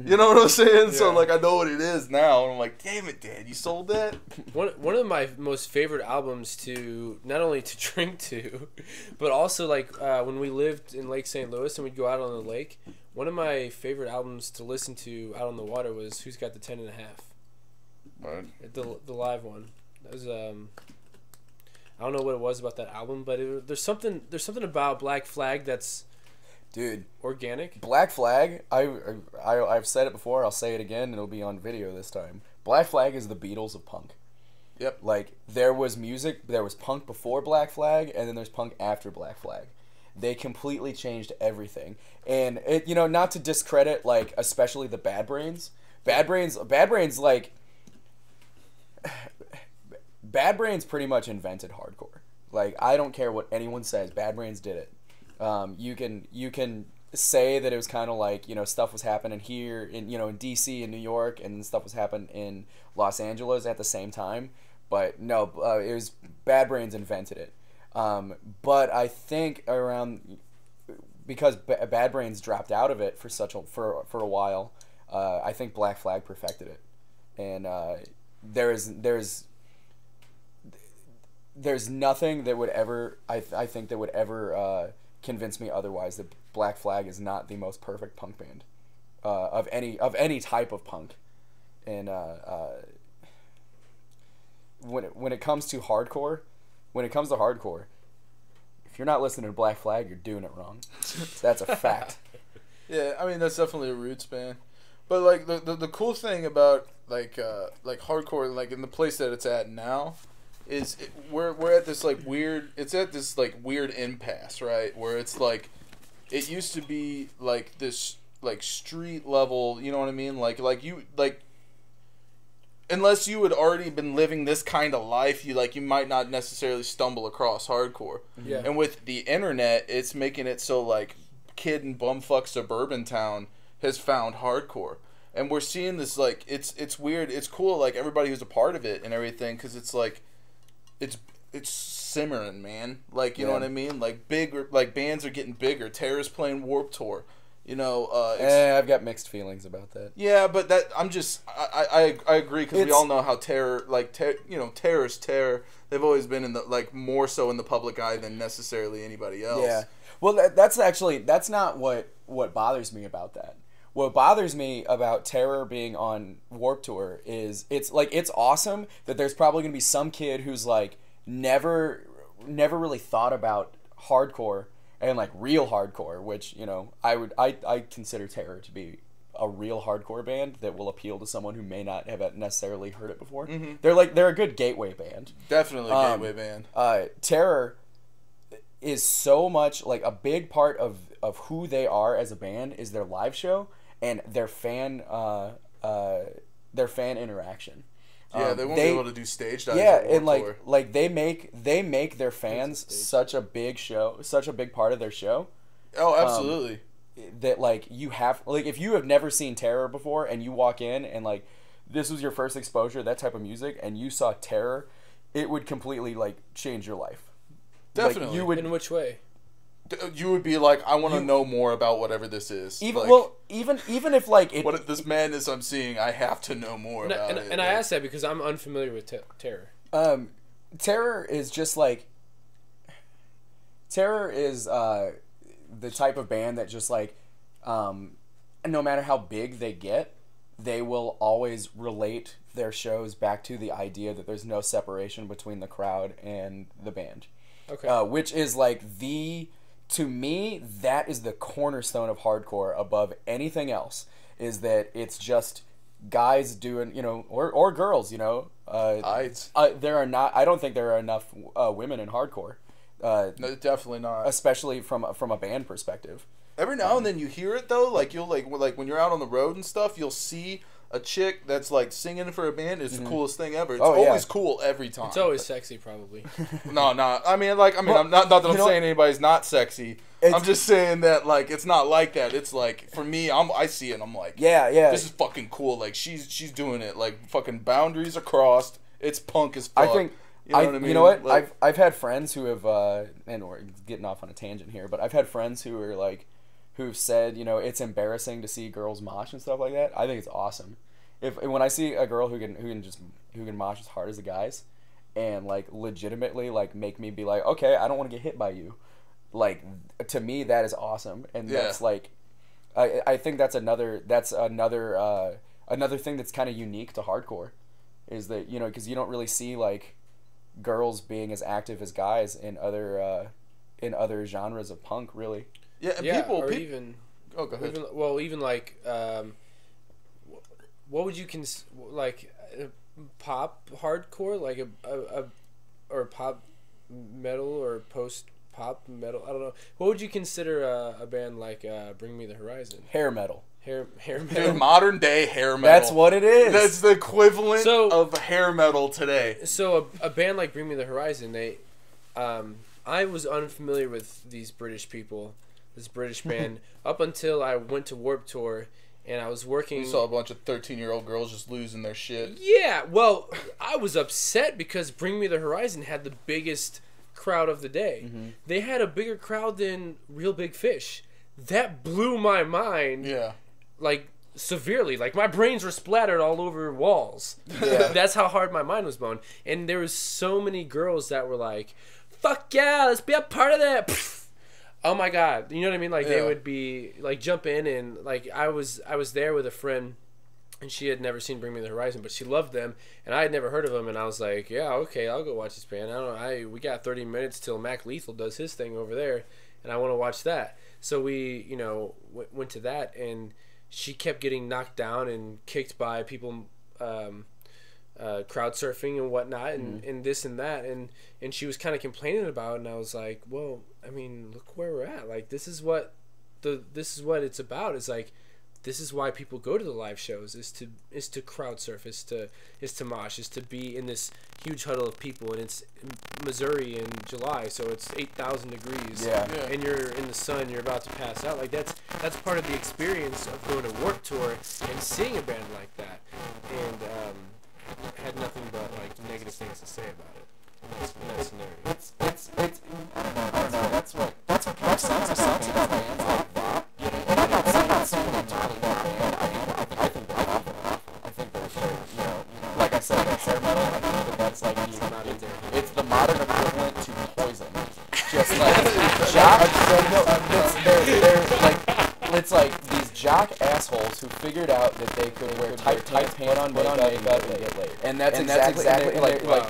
You know what I'm saying? So like I know what it is now, and I'm like, damn it, Dad, you sold that? One of my most favorite albums to not only to drink to, but also like when we lived in Lake St. Louis and we'd go out on the lake. One of my favorite albums to listen to out on the water was "Who's Got the 10.5." Right. The live one. That was I don't know what it was about that album, but there's something about Black Flag that's. Dude, organic. Black Flag. I've said it before. I'll say it again, and it'll be on video this time. Black Flag is the Beatles of punk. Yep. Like there was music, there was punk before Black Flag, and then there's punk after Black Flag. They completely changed everything, and it, you know, not to discredit like especially the Bad Brains. Bad Brains like Bad Brains pretty much invented hardcore. Like I don't care what anyone says. Bad Brains did it. You can say that it was kind of like, you know, stuff was happening here in, you know, in DC and New York, and stuff was happening in Los Angeles at the same time, but no, it was Bad Brains invented it. But I think because Bad Brains dropped out of it for a while, I think Black Flag perfected it, and there's nothing that would ever I think that would ever convince me otherwise that Black Flag is not the most perfect punk band of any type of punk. And when it comes to hardcore, if you're not listening to Black Flag, you're doing it wrong. That's a fact. Yeah, I mean that's definitely a roots band. But like the cool thing about like hardcore, like in the place that it's at now, is we're at this like weird. It's at this like weird impasse, right? Where it's like, it used to be like this like street level. You know what I mean? Like you like. Unless you had already been living this kind of life, you might not necessarily stumble across hardcore. Yeah. And with the internet, it's making it so like kid in bumfuck suburban town has found hardcore. And we're seeing this like it's weird. It's cool, like everybody who's a part of it and everything, because it's like it's simmering, man. Like you know what I mean? Like bigger, like bands are getting bigger. Terrorist playing Warped Tour. You know, I've got mixed feelings about that. Yeah, but that I agree, because we all know how terrorist terror. They've always been in the like more so in the public eye than necessarily anybody else. Yeah. Well, that's not what bothers me about that. what bothers me about Terror being on Warped Tour is it's awesome that there's probably gonna be some kid who's like never really thought about hardcore and like real hardcore, which, you know, I consider Terror to be a real hardcore band that will appeal to someone who may not have necessarily heard it before. Mm-hmm. They're a good gateway band. Definitely a gateway band. Terror is so much like a big part of who they are as a band is their live show and their fan interaction. Yeah, they won't be able to do stage dives. Yeah, and like they make their fans such a big part of their show. Oh, absolutely. That like you have like if you have never seen Terror before and you walk in and like this was your first exposure to that type of music and you saw Terror, it would completely like change your life. Definitely. Like, you would. In which way? You would be like, I want to know more about whatever this is. Even like, even if like it, what this madness I'm seeing, I have to know more about it. And I asked that because I'm unfamiliar with Terror. Terror is just like Terror is the type of band that just like no matter how big they get, they will always relate their shows back to the idea that there's no separation between the crowd and the band. Okay. Which is like to me, that is the cornerstone of hardcore above anything else, is that it's just guys doing, you know, or girls, you know. I don't think there are enough women in hardcore. No, definitely not. Especially from a band perspective. Every now and then you hear it though, like you'll like when you're out on the road and stuff, you'll see a chick that's like singing for a band is the coolest thing ever. It's always cool every time. It's always sexy, probably. No. I'm not that I'm saying anybody's not sexy. I'm just saying that like it's not like that. It's like for me, I see it and I'm like, yeah. This is fucking cool. Like she's doing it. Like fucking boundaries are crossed. It's punk as fuck. I think you know what I mean? You know what? Like, I've had friends who have and we're getting off on a tangent here, but I've had friends who are like who've said, you know, it's embarrassing to see girls mosh and stuff like that. I think it's awesome. When I see a girl who can mosh as hard as the guys, and like legitimately like make me be like, okay, I don't want to get hit by you. Like to me, that is awesome, and that's like, I think that's another thing that's kind of unique to hardcore, is that, you know, because you don't really see like girls being as active as guys in other genres of punk, really. Yeah, and go ahead. Even like, what would you like pop hardcore, like or pop metal or post pop metal? I don't know. What would you consider a band like Bring Me the Horizon? Hair metal. Hair metal. Dude, modern day hair metal. That's what it is. That's the equivalent of hair metal today. So a band like Bring Me the Horizon, I was unfamiliar with these British people, this British band, up until I went to Warped Tour, and I was working. You saw a bunch of 13-year-old girls just losing their shit. Yeah, well, I was upset because Bring Me the Horizon had the biggest crowd of the day. Mm-hmm. They had a bigger crowd than Real Big Fish. That blew my mind. Yeah. Like, severely. Like, my brains were splattered all over walls. Yeah. That's how hard my mind was blown. And there was so many girls that were like, fuck yeah, let's be a part of that. Pfft. Oh my god. You know what I mean? Like, they would be, like, jump in and, like, I was there with a friend, and she had never seen Bring Me the Horizon, but she loved them, and I had never heard of them, and I was like, yeah, okay, I'll go watch this band. I don't know, we got 30 minutes till Mac Lethal does his thing over there, and I want to watch that. So we, you know, went to that, and she kept getting knocked down and kicked by people crowd surfing and whatnot, and this and that, and she was kind of complaining about it, and I was like, well, I mean, look where we're at. Like, this is what it's about. It's like, this is why people go to the live shows, is to crowd surf, is to mosh, is to be in this huge huddle of people, and it's Missouri in July, so it's 8,000 degrees, and you're in the sun, you're about to pass out. Like, that's part of the experience of going to Warped Tour and seeing a band like that, and had nothing but like negative things to say about it in that scenario. I don't know. That's what punk songs are songs about bands like that. You know, and I'm not saying they're not in that band. I think they're awful. I think they're sure, you know, like I said, hair metal. I think that that's like it's the modern equivalent to Poison. Just like they're like it's like these jock assholes who figured out that they could wear tight pants, put on makeup, and get laid. And that's exactly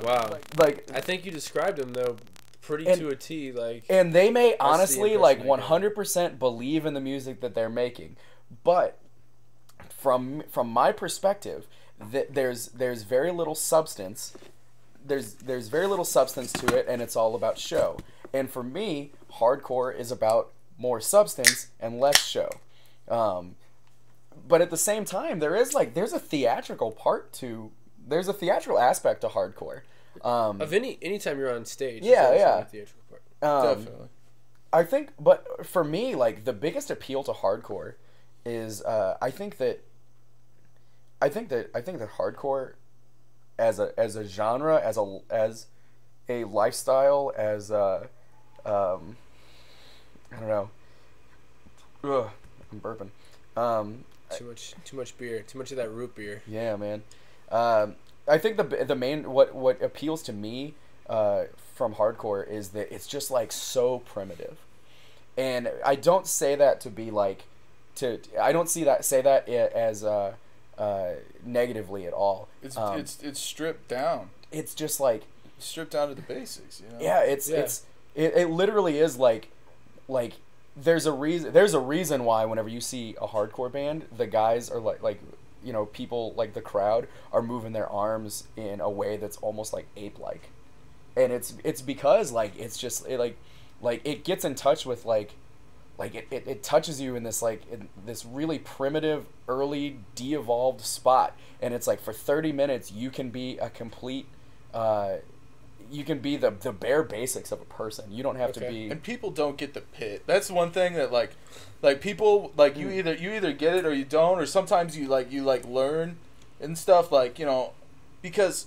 Wow. like I think you described them though pretty to a T. Like, and they may honestly like impression I got. 100% believe in the music that they're making, but from my perspective, there's very little substance. There's very little substance to it, and it's all about show. And for me, hardcore is about more substance and less show. But at the same time, there's a theatrical aspect to hardcore. Of anytime you're on stage, Yeah, there's yeah. always a theatrical part. Definitely. I think, but for me, like, the biggest appeal to hardcore is I think that hardcore as a genre, as a lifestyle, as a I don't know. Ugh, I'm burping. Too much beer. Too much of that root beer. Yeah, man. I think the main what appeals to me from hardcore is that it's just like so primitive, and I don't say that to be like I don't say that as negatively at all. It's stripped down. It's just like Stripped down to the basics. You know? yeah, it literally is like there's a reason why whenever you see a hardcore band, the guys are like you know, people like the crowd are moving their arms in a way that's almost like ape-like, and it's because like it's just it gets in touch with like it touches you in this really primitive, early, de-evolved spot, and it's like for 30 minutes you can be a complete you can be the bare basics of a person. You don't have to be. And people don't get the pit. That's one thing that like people like you either get it or you don't, or sometimes you learn and stuff, like, you know, because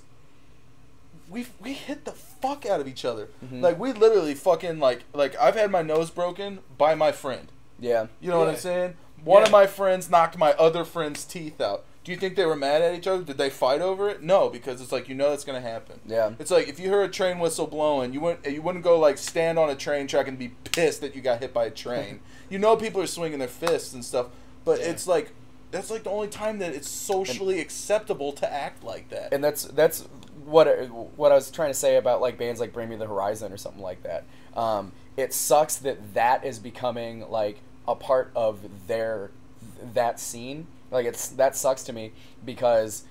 we hit the fuck out of each other. Mm-hmm. Like, we literally fucking like I've had my nose broken by my friend. Yeah. You know what I'm saying? One of my friends knocked my other friend's teeth out. Do you think they were mad at each other? Did they fight over it? No, because it's like, you know, it's gonna happen. Yeah. It's like if you heard a train whistle blowing, you wouldn't go like stand on a train track and be pissed that you got hit by a train. You know, people are swinging their fists and stuff, but it's like that's like the only time that it's socially acceptable to act like that. And that's what I was trying to say about like bands like Bring Me the Horizon or something like that. It sucks that is becoming like a part of that scene. Like that sucks to me because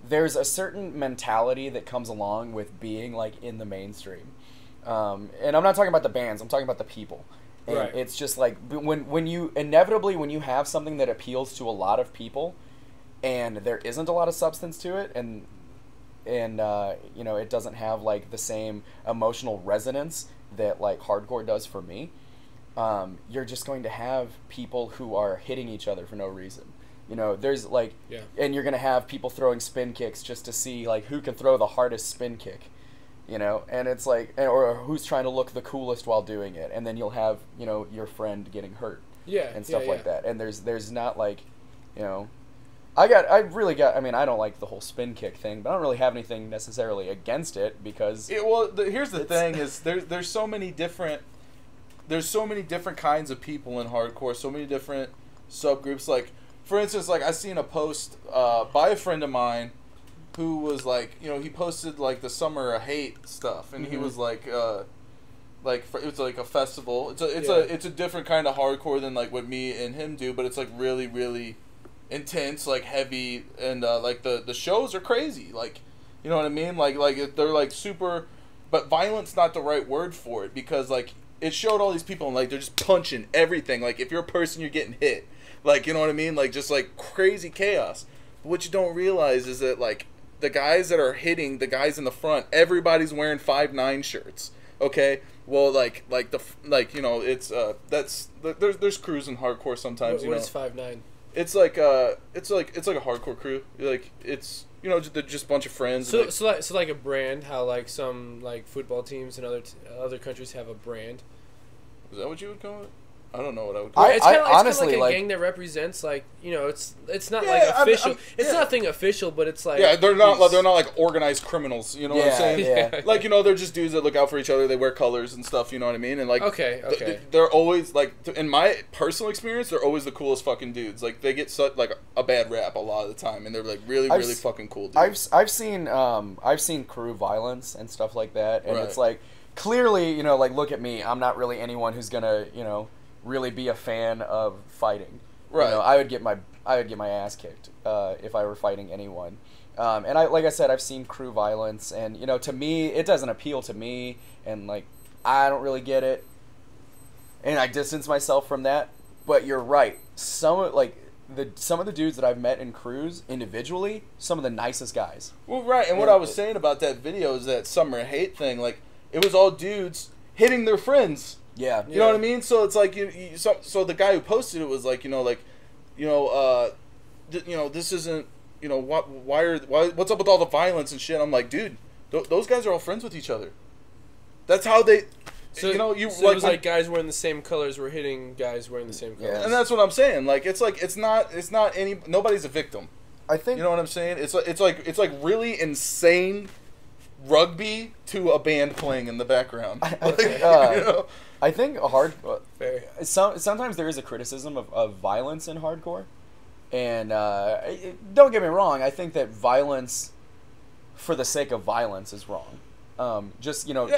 there's a certain mentality that comes along with being like in the mainstream. And I'm not talking about the bands, I'm talking about the people. And right. It's just like when you have something that appeals to a lot of people and there isn't a lot of substance to it, and you know, it doesn't have like the same emotional resonance that like hardcore does for me. You're just going to have people who are hitting each other for no reason. You know, there's like, and you're going to have people throwing spin kicks just to see like who can throw the hardest spin kick, you know, and it's like, or who's trying to look the coolest while doing it. And then you'll have, you know, your friend getting hurt and stuff like that. And there's not like, you know, I mean, I don't like the whole spin kick thing, but I don't really have anything necessarily against it because here's the thing is there's so many different kinds of people in hardcore, so many different subgroups. Like, for instance, like I seen a post by a friend of mine who was like, you know, he posted like the Summer of Hate stuff, and he was like it was like a festival. It's a different kind of hardcore than like what me and him do, but it's like really, really intense, like heavy, and like the shows are crazy. Like, you know what I mean? Like they're like super, but violent's not the right word for it, because like it showed all these people and like they're just punching everything. Like if you're a person, you're getting hit. Like, you know what I mean? Like just like crazy chaos. But what you don't realize is that like the guys that are hitting the guys in the front, everybody's wearing 5'9" shirts. Okay, well like you know, it's there's crews in hardcore sometimes. What is 5'9"? It's like a hardcore crew. Like it's, you know, just a bunch of friends. So like a brand, how like some like football teams in other countries have a brand. Is that what you would call it? I don't know what I would call it. It's kind of honestly, like a like, gang that represents, like, you know, it's not Yeah, like official. It's yeah. nothing official, but it's like, Yeah, they're not like organized criminals. You know what I'm saying? Yeah. Like, you know, they're just dudes that look out for each other. They wear colors and stuff. You know what I mean? And like, Okay. they're always like, in my personal experience, they're always the coolest fucking dudes. Like, they get such like a bad rap a lot of the time, and they're like really fucking cool dudes. I've seen crew violence and stuff like that, and Right. it's like, clearly, you know, like, look at me, I'm not really anyone who's gonna, you know, really be a fan of fighting. Right. You know, I would get my ass kicked if I were fighting anyone. And like I said, I've seen crew violence, and, you know, to me, it doesn't appeal to me, and like, I don't really get it, and I distance myself from that. But you're right. Some of the dudes that I've met in crews individually, some of the nicest guys. Well, right. And what I was saying about that video is that summer hate thing. Like, it was all dudes hitting their friends. Yeah. You know what I mean? So it's like so the guy who posted it was like, this isn't, what's up with all the violence and shit? I'm like, dude, those guys are all friends with each other. That's how they. So, so it was like guys wearing the same colors were hitting guys wearing the same colors. Yeah. And that's what I'm saying. Like, it's not nobody's a victim. I think, You know what I'm saying? It's like really insane rugby to a band playing in the background. I think Fair. sometimes there is a criticism of violence in hardcore, and don't get me wrong, I think that violence for the sake of violence is wrong. Just, you know,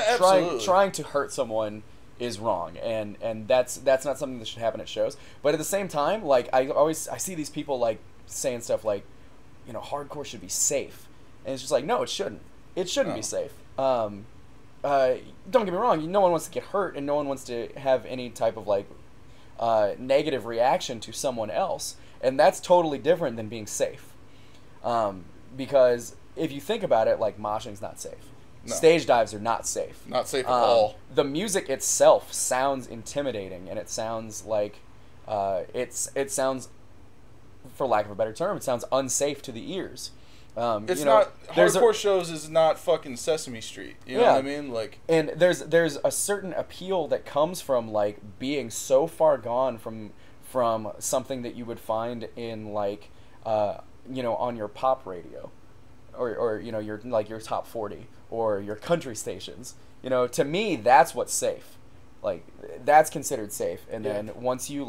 trying to hurt someone is wrong, and that's not something that should happen at shows. But at the same time, like, I see these people like saying stuff like, you know, hardcore should be safe, and it's just like, no, it shouldn't. It shouldn't be safe. Don't get me wrong. No one wants to get hurt, and no one wants to have any type of like negative reaction to someone else, and that's totally different than being safe. Because if you think about it, like, moshing's not safe. No. Stage dives are not safe. Not safe at all. The music itself sounds intimidating, and it sounds like it sounds, for lack of a better term, it sounds unsafe to the ears. It's not hardcore shows is not fucking Sesame Street. You know what I mean? Like, and there's a certain appeal that comes from like being so far gone from something that you would find in like on your pop radio, or you know, your top 40 or your country stations. You know, to me, that's what's safe. Like, that's considered safe. And then once you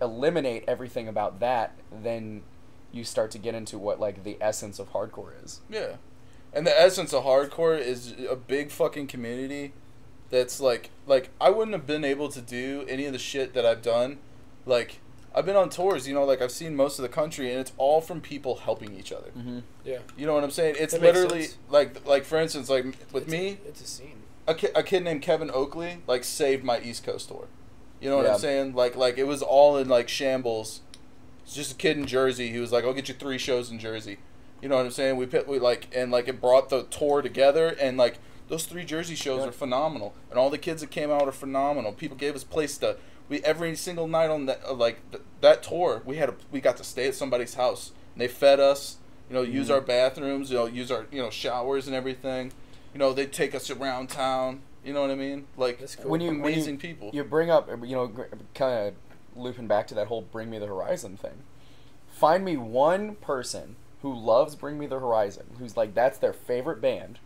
eliminate everything about that, then you start to get into what, like, the essence of hardcore is. Yeah. And the essence of hardcore is a big fucking community that's, like I wouldn't have been able to do any of the shit that I've done. Like, I've been on tours, you know, like, I've seen most of the country, and it's all from people helping each other. Mm-hmm. Yeah. You know what I'm saying? It's that makes literally, sense. like, for instance, like, with me, It's a scene. a kid named Kevin Oakley, like, saved my East Coast tour. You know what I'm saying? Like, it was all in, like, shambles. It's just a kid in Jersey. He was like, I'll get you 3 shows in Jersey. You know what I'm saying? It brought the tour together, and, like, those 3 Jersey shows are phenomenal. And all the kids that came out are phenomenal. People gave us place to, every single night on that, that tour, we got to stay at somebody's house. And they fed us, you know, use our bathrooms, you know, use our, you know, showers and everything. You know, they'd take us around town. You know what I mean? Like, that's cool. Amazing people. You bring up, you know, kind of looping back to that whole Bring Me the Horizon thing. Find me one person who loves Bring Me the Horizon, who's like, that's their favorite band.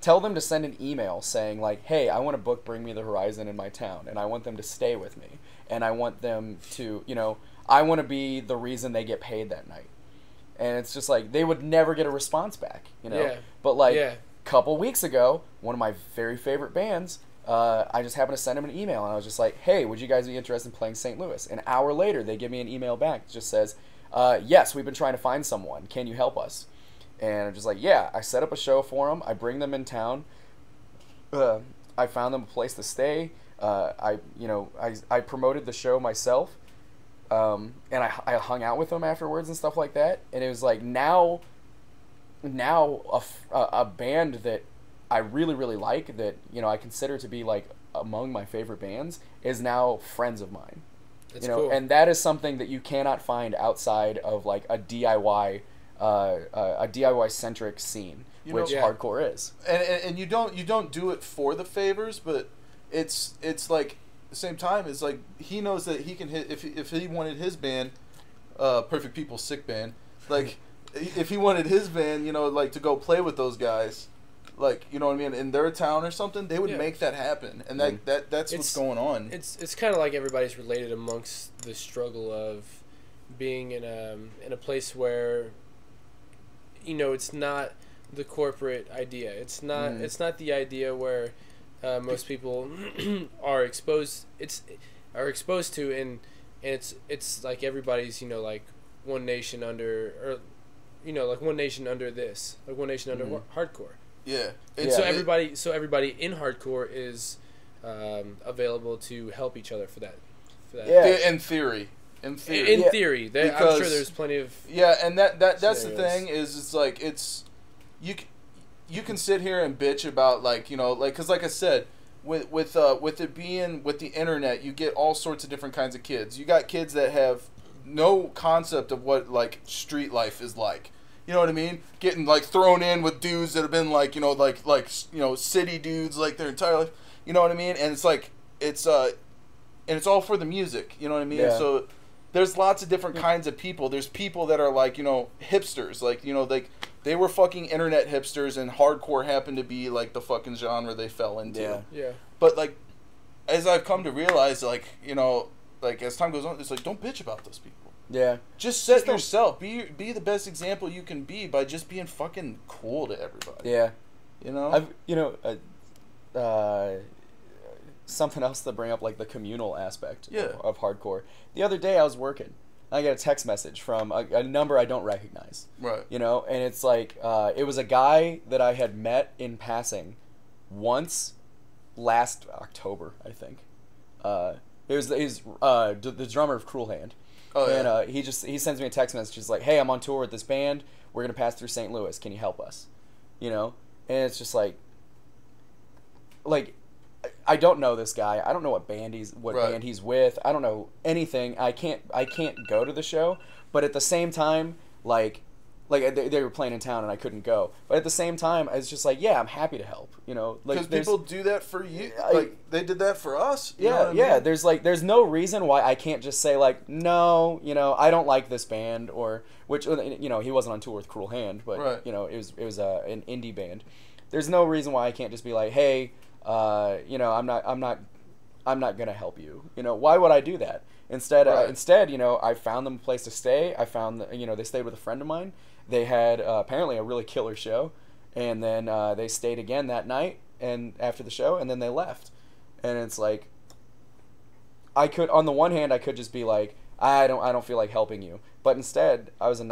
Tell them to send an email saying, like, hey, I want to book Bring Me the Horizon in my town, and I want them to stay with me, and I want them to, you know, I want to be the reason they get paid that night. And it's just like, they would never get a response back, you know? Yeah. But, like, a couple weeks ago, one of my very favorite bands, I just happened to send them an email, and I was just like, hey, would you guys be interested in playing St. Louis? An hour later, they give me an email back. It just says, yes, we've been trying to find someone. Can you help us? And I'm just like, yeah. I set up a show for them. I bring them in town. I found them a place to stay. I promoted the show myself, and I hung out with them afterwards and stuff like that. And it was like, now a band that I really, really like, that, you know, I consider to be like among my favorite bands, is now friends of mine. That's cool. And that is something that you cannot find outside of like a DIY centric scene, which hardcore is. And you don't do it for the favors, but it's like, the same time, it's like he knows that he can hit if he wanted his band, Perfect People Sick Band, like if he wanted his band, you know, like to go play with those guys, like, you know what I mean, in their town or something, they would make that happen, and that's what's going on. It's kind of like everybody's related amongst the struggle of being in a place where, you know, it's not the corporate idea. It's not the idea where most people are exposed to, and it's like everybody's, you know, like one nation under, or, you know, like one nation under this, like one nation under hardcore. Yeah. And so everybody in hardcore is available to help each other for that. Yeah. In theory. In theory, I'm sure there's plenty of. Yeah, and that's the thing is, it's like you can sit here and bitch about, like, you know, like, because like I said, with it being with the internet, you get all sorts of different kinds of kids. You got kids that have no concept of what, like, street life is like. You know what I mean? Getting, like, thrown in with dudes that have been, like, you know, like you know, city dudes, like, their entire life. You know what I mean? And it's like and it's all for the music. You know what I mean? Yeah. So there's lots of different kinds of people. There's people that are, like, you know, hipsters, like, you know, like they were fucking internet hipsters, and hardcore happened to be, like, the fucking genre they fell into. Yeah. But, like, as I've come to realize, like, you know, like, as time goes on, it's like, don't bitch about those people. Yeah. Just set yourself. Be the best example you can be by just being fucking cool to everybody. Yeah. You know? Something else to bring up, like the communal aspect Yeah. of hardcore. The other day I was working. I got a text message from a number I don't recognize. Right. You know, and it's like, it was a guy that I had met in passing once last October, I think. It was the drummer of Cruel Hand. Oh, yeah. And he sends me a text message. He's like, hey, I'm on tour with this band. We're going to pass through St. Louis. Can you help us? You know? And it's just like, I don't know this guy. I don't know what band he's with. I don't know anything. I can't go to the show. But at the same time, like they were playing in town and I couldn't go. But at the same time, it's just like, yeah, I'm happy to help. You know, like, because people do that for you. Like, they did that for us. You know what I mean? There's no reason why I can't just say, like, no, you know, I don't like this band, or which, you know, he wasn't on tour with Cruel Hand, but right. You know, it was an indie band. There's no reason why I can't just be like, hey, you know, I'm not gonna help you. You know, why would I do that? Instead, you know, I found them a place to stay. I found, you know, they stayed with a friend of mine. They had apparently a really killer show, and then they stayed again that night and after the show, and then they left. And it's like, I could, on the one hand, I could just be like, I don't feel like helping you, but instead I was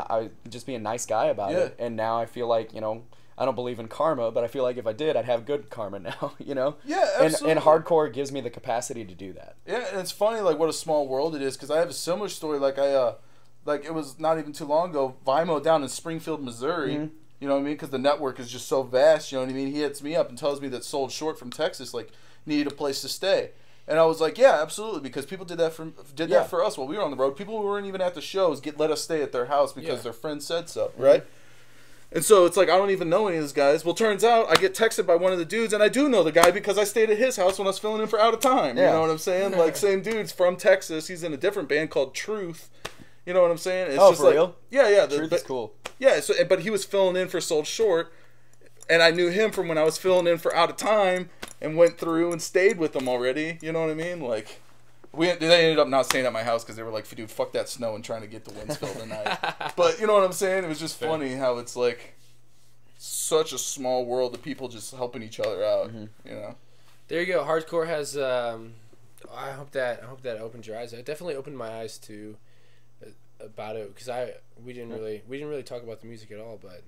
just being a nice guy about it, and now I feel like, you know, I don't believe in karma, but I feel like if I did, I'd have good karma now, you know? Yeah, absolutely. And hardcore gives me the capacity to do that. Yeah, and it's funny, like, what a small world it is, because I have a similar story. Like, it was not even too long ago, Vimo down in Springfield, Missouri, you know what I mean? Because the network is just so vast, you know what I mean? He hits me up and tells me that Sold Short from Texas, like, needed a place to stay. And I was like, yeah, absolutely, because people did that for us while we were on the road. People who weren't even at the shows let us stay at their house because their friends said so, right? And so it's like, I don't even know any of these guys. Well, turns out I get texted by one of the dudes, and I do know the guy because I stayed at his house when I was filling in for Out of Time. You know what I'm saying? Like, same dude's from Texas. He's in a different band called Truth. You know what I'm saying? It's just for real? Yeah. Truth is cool. Yeah, but he was filling in for Sold Short, and I knew him from when I was filling in for Out of Time and went through and stayed with them already. You know what I mean? Like, they ended up not staying at my house because they were like, dude, fuck that snow and trying to get to Winsfield tonight. But you know what I'm saying? It was just funny how it's like such a small world of people just helping each other out. You know. There you go. Hardcore has. I hope that opened your eyes. It definitely opened my eyes to about it, because we didn't really talk about the music at all. But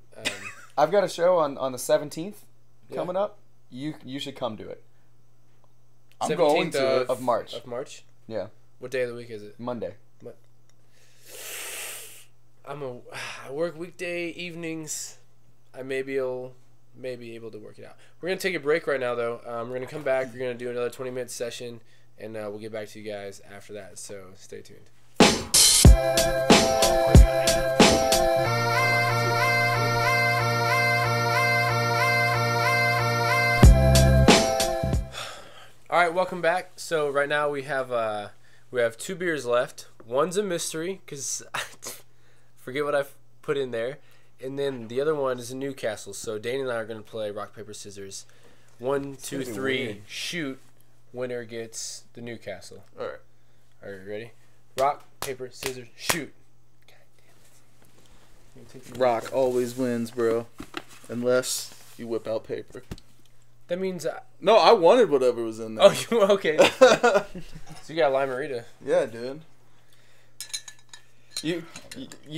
I've got a show on the 17th coming up. You should come to it. I'm going to of March. Of March. Yeah. What day of the week is it? Monday. I work weekday evenings. I may be able to work it out. We're gonna take a break right now, though. We're gonna come back. We're gonna do another 20-minute session, and we'll get back to you guys after that. So stay tuned. All right, right, welcome back. So right now we have 2 beers left. One's a mystery because I forget what I've put in there, and then the other one is a Newcastle. So Dane and I are gonna play rock paper scissors. 1, 2, 3, shoot. Winner gets the Newcastle. All right. Are you ready? Rock paper scissors shoot. Rock always wins, bro. Unless you whip out paper. That means No, I wanted whatever was in there. oh, you okay? So you got Limerita. Yeah, dude. You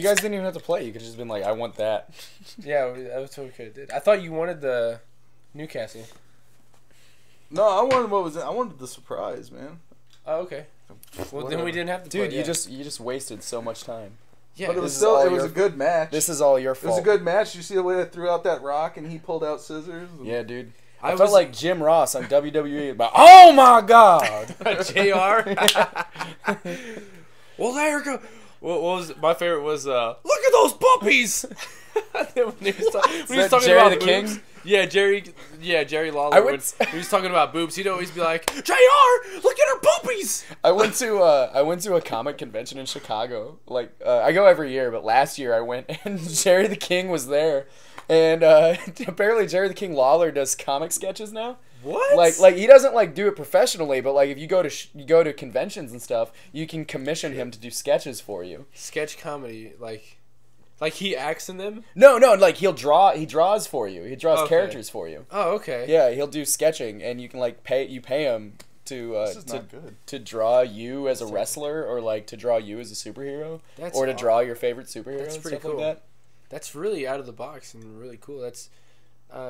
guys didn't even have to play. You could have just been like, I want that. Yeah, that's what we could have did. I thought you wanted the Newcastle. No, I wanted what was in. I wanted the surprise, man. Oh, okay. Well, then we didn't have to. Dude, play, you just wasted so much time. Yeah, But it was This is still all it was your- a good match. This is all your It fault. was a good match. You see the way I threw out that rock and he pulled out scissors. Yeah, dude. I I was felt like Jim Ross on WWE. About, oh my God. JR. Well, there you go. What was my favorite was look at those puppies. when he was that talking Jerry about the boobs. King? Yeah, Jerry Lawler. I would- When he was talking about boobs, he'd always be like, JR, look at her puppies. I went to a comic convention in Chicago. Like I go every year, but last year I went and Jerry the King was there, and apparently Jerry the King Lawler does comic sketches now. What? Like he doesn't like do it professionally, but like if you go to conventions and stuff, you can commission him to do sketches for you. Sketch comedy, like he acts in them? No, like he draws for you. He draws Okay. characters for you. Oh, okay. Yeah, he'll do sketching, and you can like pay him to This is not good. to draw you as a wrestler, or like to draw you as a superhero, That's or to aw- draw your favorite superhero. That's and pretty stuff cool. Like that. That's really out of the box and really cool. That's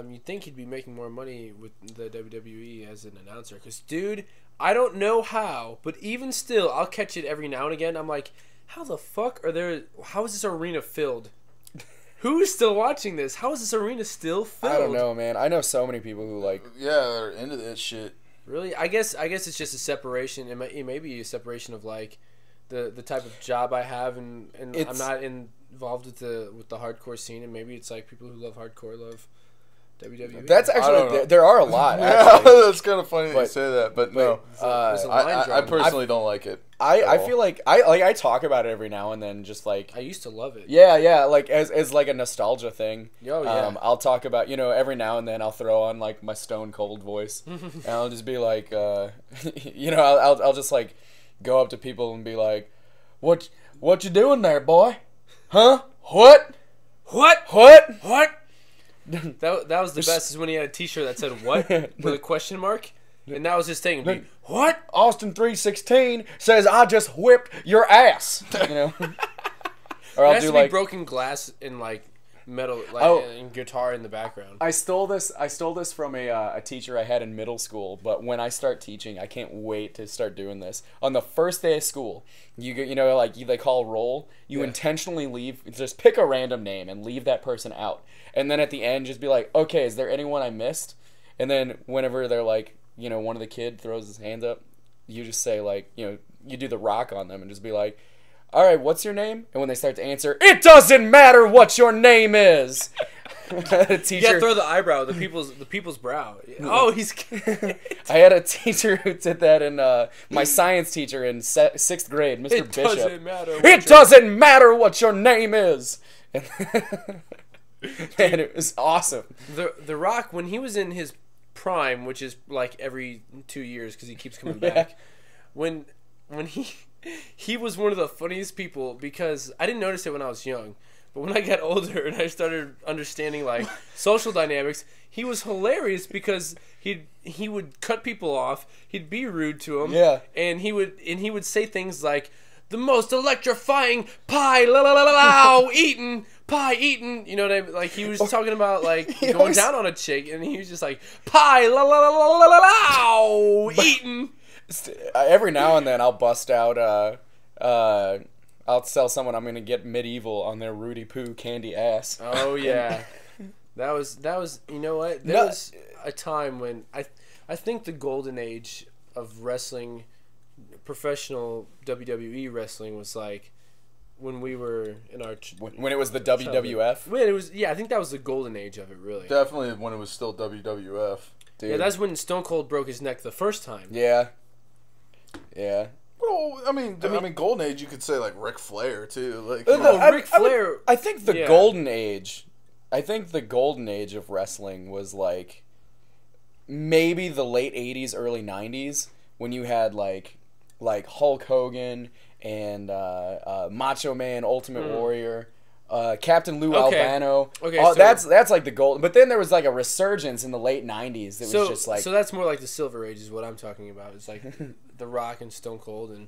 you'd think he'd be making more money with the WWE as an announcer. Because, dude, I don't know how, but even still, I'll catch it every now and again. I'm like, how the fuck how is this arena filled? Who's still watching this? How is this arena still filled? I don't know, man. I know so many people who like. Yeah, they're into that shit. Really? I guess it's just a separation. It may be a separation of like the type of job I have, and I'm not involved with the hardcore scene, and maybe it's like people who love hardcore love WWE. That's I don't actually know. there are a lot. Yeah, Actually. that's kind of funny that you But- say that, but no. There's a line I drawing. personally don't like it. I feel like I talk about it every now and then, just like. I used to love it. Yeah, like as like a nostalgia thing. Oh, yeah. I'll talk about, every now and then I'll throw on like my stone cold voice, and I'll just be like, I'll just like go up to people and be like, what you doing there, boy? Huh? What? That was the best, is when he had a T-shirt that said "what" with a question mark, and that was his thing. Be, What? Austin 316 says I just whipped your ass. Or It I'll has do to be like. broken glass and like metal, like and guitar in the background. I stole this from a teacher I had in middle school. But when I start teaching, I can't wait to start doing this. On the first day of school, they call roll. You intentionally just pick a random name and leave that person out. And then at the end, just be like, okay, is there anyone I missed? And then whenever they're like, one of the kid throws his hands up, you just say like, you do the rock on them and just be like, all right, what's your name? And when they start to answer, it doesn't matter what your name is. Teacher, You gotta throw the eyebrow, the people's brow. Oh, he's. I had a teacher who did that in my science teacher in 6th grade, Mr. It Bishop. doesn't matter. It doesn't matter what your name is. And it was awesome. The Rock, when he was in his prime, which is like every 2 years because he keeps coming back, when he was one of the funniest people, because I didn't notice it when I was young, but when I got older and I started understanding like social dynamics, he was hilarious because he would cut people off, he'd be rude to them, Yeah. and he would say things like, the most electrifying pie eaten, you know what I mean? Like, he was talking about like going down on a chick, and he was just like, pie eaten. Every now and then I'll bust out, I'll tell someone I'm going to get medieval on their Rudy Poo candy ass. Oh yeah. That was you know what? There was a time when I think the golden age of wrestling, professional WWE wrestling, was like when we were in our When it was the WWF. when it was, I think that was the golden age of it, really. Definitely when it was still WWF. Dude. Yeah, that's when Stone Cold broke his neck the first time. Yeah. Yeah. Well, I mean, Golden Age, you could say like Ric Flair too. Like, Ric Flair. I think the golden age. I think the golden age of wrestling was like maybe the late '80s, early '90s, when you had like Hulk Hogan and Macho Man, Ultimate Warrior. Captain Lou Albano. Okay, so that's like the gold. But then there was like a resurgence in the late '90s. It was just like so that's more like the Silver Age is what I'm talking about. It's like The Rock and Stone Cold and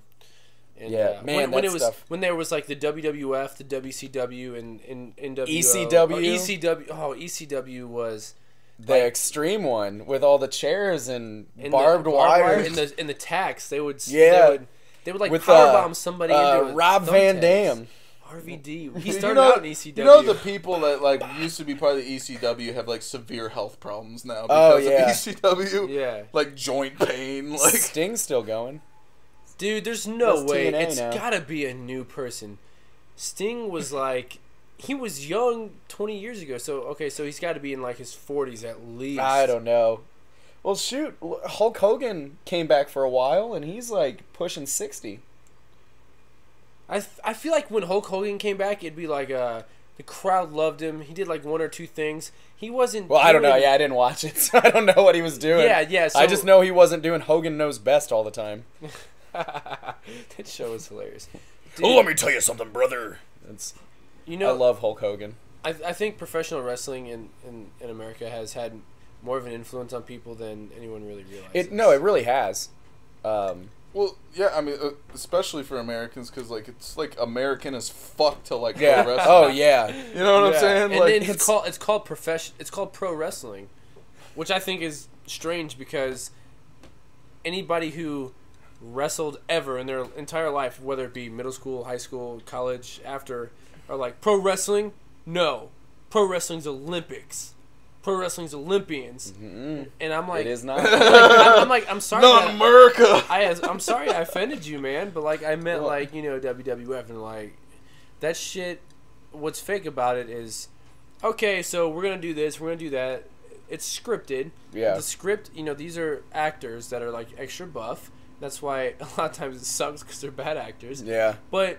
yeah, man, when that it was stuff. when there was like the WWF, the WCW, and NWO. ECW. ECW. Oh, ECW was the extreme one with all the chairs and barbed wire and the tacks. They would they would like with, powerbomb somebody into Rob Van Dam. RVD. He started out in ECW. You know the people that like used to be part of the ECW have like severe health problems now because of ECW. Yeah. Like joint pain. Like Sting's still going. Dude, there's no way. TNA It's now. gotta be a new person. Sting was like, he was young 20 years ago. So he's got to be in like his 40s at least. I don't know. Well, shoot, Hulk Hogan came back for a while, and he's like pushing 60. I feel like when Hulk Hogan came back, it'd be like the crowd loved him. He did like one or two things. He wasn't. Well, I don't know. Yeah, I didn't watch it, so I don't know what he was doing. Yeah. So, I just know he wasn't doing Hogan Knows Best all the time. That show was hilarious. Dude, let me tell you something, brother. I love Hulk Hogan. I think professional wrestling in America has had more of an influence on people than anyone really realizes. It really has. well, yeah, I mean, especially for Americans, because like it's like American as fuck to like pro wrestling. Oh yeah. You know what I'm saying? And like then it's called pro wrestling, which I think is strange because anybody who wrestled ever in their entire life, whether it be middle school, high school, college, after, are like, pro wrestling? No. Pro wrestling's Olympics. Pro wrestling's Olympians. Mm-hmm. And I'm like... It is not. I'm sorry. Not America! I'm sorry I offended you, man, but like I meant like, WWF and like, that shit, what's fake about it is, okay, so we're going to do this, we're going to do that. It's scripted. Yeah. The script, these are actors that are like extra buff. That's why a lot of times it sucks because they're bad actors. Yeah. But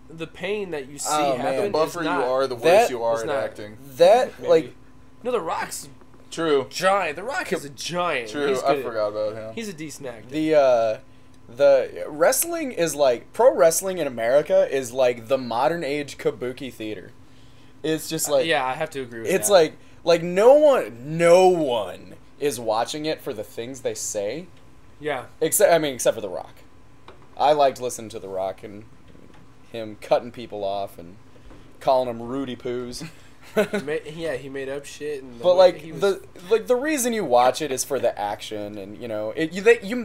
the pain that you see happen, the buffer is not, you are, the worse you are at not, acting. That, maybe. like... No, The Rock's True. giant. The Rock is a giant. True, I forgot about him. He's a decent actor. The wrestling is like... Pro wrestling in America is like the modern age kabuki theater. It's just like... yeah, I have to agree with that. It's like no one is watching it for the things they say. Yeah. Except for The Rock. I liked listening to The Rock and him cutting people off and calling them Rudy Poos. He made up shit. And but the reason you watch it is for the action, and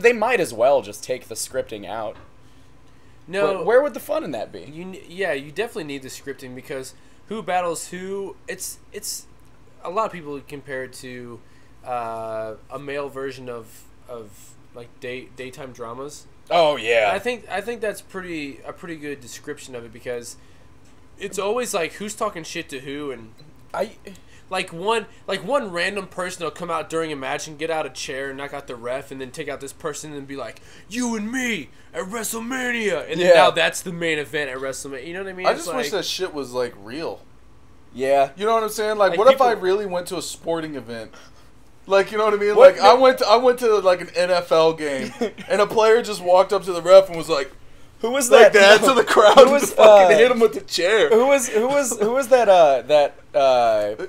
they might as well just take the scripting out. No, but where would the fun in that be? You definitely need the scripting because who battles who? It's a lot of people compare it to a male version of like daytime dramas. Oh yeah. I think that's a pretty good description of it because it's always like who's talking shit to who, and one random person will come out during a match and get out a chair and knock out the ref and then take out this person and be like, you and me at WrestleMania, and then now that's the main event at WrestleMania. You know what I mean? I just wish that shit was like real. Yeah. You know what I'm saying? Like what if I really went to a sporting event? Like, you know what I mean? Like, I went to like an NFL game, and a player just walked up to the ref and was like, "Who was like that?" to the crowd and just fucking hit him with the chair. Who was that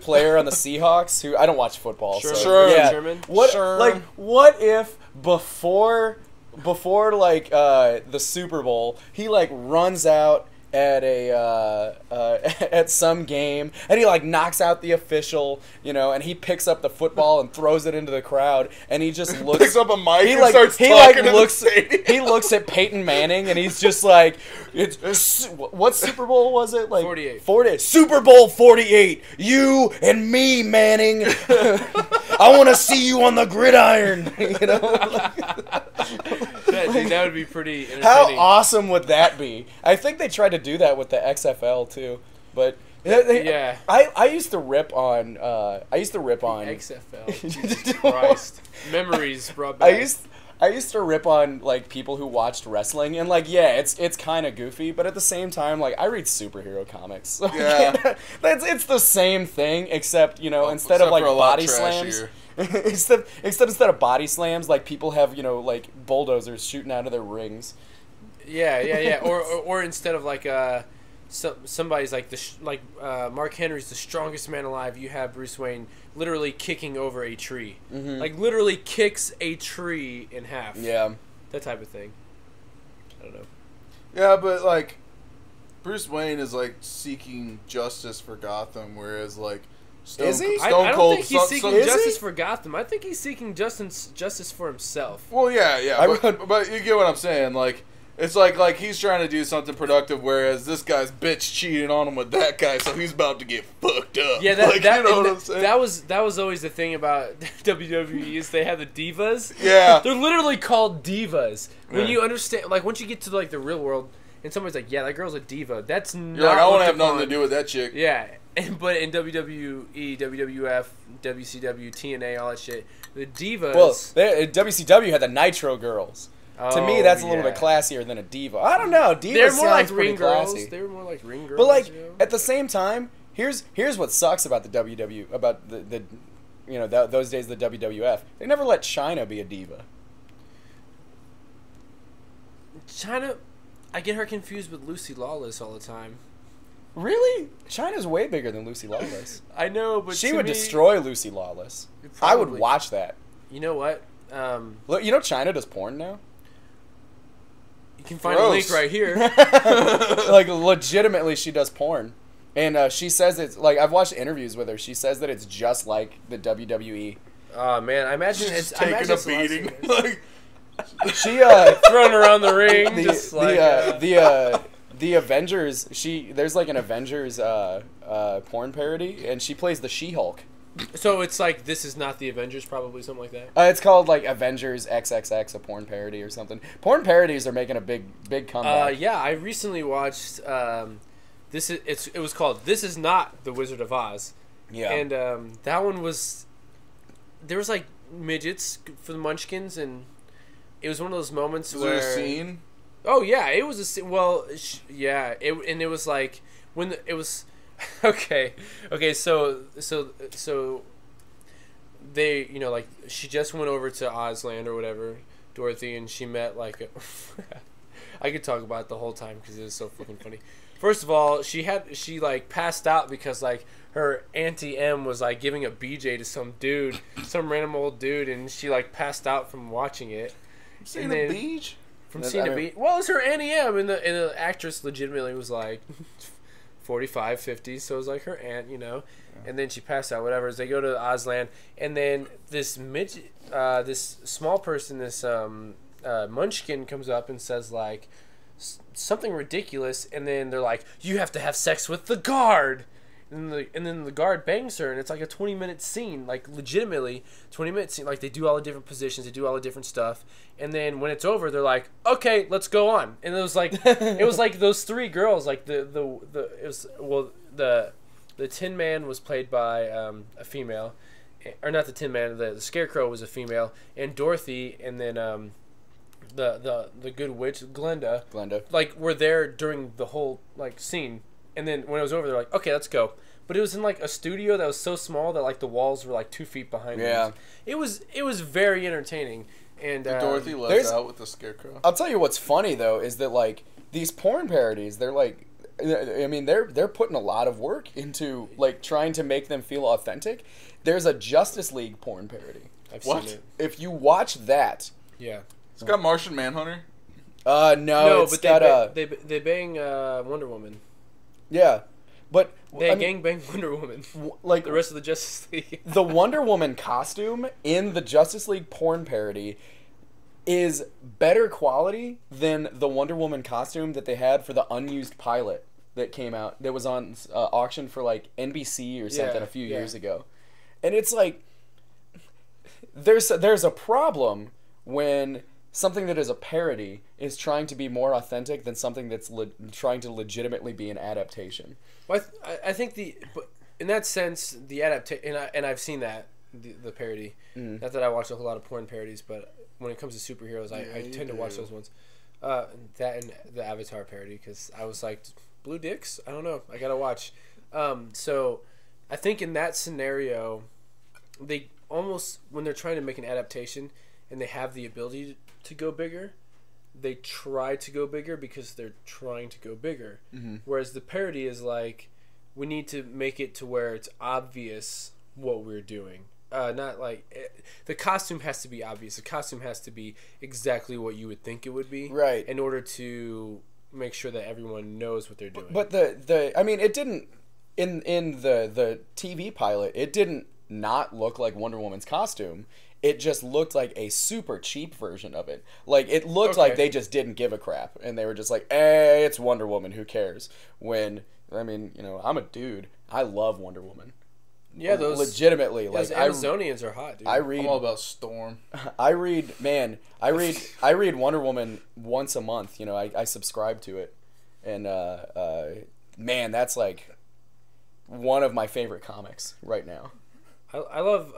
player on the Seahawks? Who I don't watch football. Sherman. What if before like the Super Bowl, he like runs out at at some game and he like knocks out the official, and he picks up the football and throws it into the crowd, and he just picks up a mic and starts talking in the stadium. He looks at Peyton Manning and he's just like, what Super Bowl was it? Like 48. Super Bowl 48. You and me, Manning. I want to see you on the gridiron. Dude, that would be pretty entertaining. How awesome would that be? I think they tried to do that with the XFL too, but Yeah. I used to rip on XFL. Jesus Christ. Memories brought back. I used to rip on like people who watched wrestling, and like it's kind of goofy, but at the same time like I read superhero comics. Yeah. It's the same thing except instead of like body slams. instead of body slams, like people have like bulldozers shooting out of their rings. Yeah. Or instead of like somebody's like Mark Henry's the strongest man alive, you have Bruce Wayne literally kicking over a tree. Mm-hmm. Like literally kicks a tree in half. Yeah. That type of thing. I don't know. Yeah, but like Bruce Wayne is like seeking justice for Gotham, whereas like Is he? I don't think he's seeking justice for Gotham. I think he's seeking justice for himself. Well, yeah, but you get what I'm saying. Like, it's like he's trying to do something productive, whereas this guy's bitch cheating on him with that guy, so he's about to get fucked up. Yeah, you know what I'm saying? that was always the thing about WWE is they have the divas. Yeah, they're literally called divas. When you understand, like once you get to like the real world, and somebody's like, "Yeah, that girl's a diva," that's not. You're like, I want to have nothing to do with that chick. Yeah, but in WWE, WWF, WCW, TNA, all that shit, the divas. Well, WCW had the Nitro Girls. To me, that's a little bit classier than a diva. I don't know. Divas They're more like ring girls. They were more like ring girls. But like at the same time, here's what sucks about the those days of the WWF. They never let Chyna be a diva. Chyna, I get her confused with Lucy Lawless all the time. Really? Chyna's way bigger than Lucy Lawless. I know, but she would destroy Lucy Lawless. I would watch that. You know what? Look, Chyna does porn now. You can find a link right here. Like, legitimately, she does porn. And she says it's, like, I've watched interviews with her. She says that it's just like the WWE. Oh, man. I imagine it's taking a beating. Like, she, thrown around the ring. The Avengers, there's, like, an Avengers porn parody, and she plays the She-Hulk. So it's like This Is Not the Avengers, probably something like that. It's called like Avengers XXX, a porn parody or something. Porn parodies are making a big comeback. Yeah, I recently watched. It was called This Is Not the Wizard of Oz. Yeah, and that one was. There was like midgets for the Munchkins, and it was one of those moments where. Was there a scene? Oh yeah, it was a scene. Well, yeah, it was like when it was. Okay, so they, like, she just went over to Ozland or whatever, Dorothy, and she met, like, I could talk about it the whole time because it was so fucking funny. First of all, she like, passed out because, like, her Auntie M was, like, giving a BJ to some dude, some random old dude, and she, like, passed out from watching it. Seeing the beach? From seeing the beach. Well, it was her Auntie M, and the actress legitimately was, like... 45, 50, so it was like her aunt, and then she passed out, whatever. As they go to Ozland, and then this this small person, this Munchkin comes up and says like something ridiculous, and then they're like, "You have to have sex with the guard," and then the guard bangs her, and it's like a 20-minute scene, like legitimately 20-minute scene, like they do all the different positions, they do all the different stuff, and then when it's over, they're like, "Okay, let's go on." And it was like those three girls, like the Tin Man was played by a female, or not the Tin Man, the Scarecrow was a female, and Dorothy, and then the good witch Glenda, like were there during the whole like scene. And then when it was over, they're like, "Okay, let's go." But it was in like a studio that was so small that like the walls were like 2 feet behind them. It was very entertaining. And Dorothy left out with the Scarecrow. I'll tell you what's funny though is that like these porn parodies, they're like, I mean, they're putting a lot of work into like trying to make them feel authentic. There's a Justice League porn parody. I've seen it. If you watch that, it's got Martian Manhunter. No, but got they bang Wonder Woman. Yeah, but they gangbang Wonder Woman, like the rest of the Justice League. The Wonder Woman costume in the Justice League porn parody is better quality than the Wonder Woman costume that they had for the unused pilot that came out, that was on auction for like NBC or something a few years ago. And it's like there's a problem when something that is a parody is trying to be more authentic than something that's trying to legitimately be an adaptation. Well, I think but in that sense, the adaptation, and I've seen that the parody. Not that I watch a whole lot of porn parodies, but when it comes to superheroes, I tend to watch those ones. That and the Avatar parody, because I was like, blue dicks? I don't know. I gotta watch. So I think in that scenario, they almost, when they're trying to make an adaptation and they have the ability to go bigger, they try to go bigger because they're trying to go bigger. Whereas the parody is like, we need to make it to where it's obvious what we're doing. Not like the costume has to be obvious. The costume has to be exactly what you would think it would be, right? In order to make sure that everyone knows what they're doing. But I mean, it didn't in the TV pilot. It didn't not look like Wonder Woman's costume. It just looked like a super cheap version of it. Like, it looked like they just didn't give a crap, and they were just like, "Hey, it's Wonder Woman. Who cares?" When, I mean, you know, I'm a dude. I love Wonder Woman. Yeah, those legitimately, like, those Amazonians are hot, dude. I'm all about Storm. I read Wonder Woman once a month. You know, I subscribe to it, and man, that's like one of my favorite comics right now. I love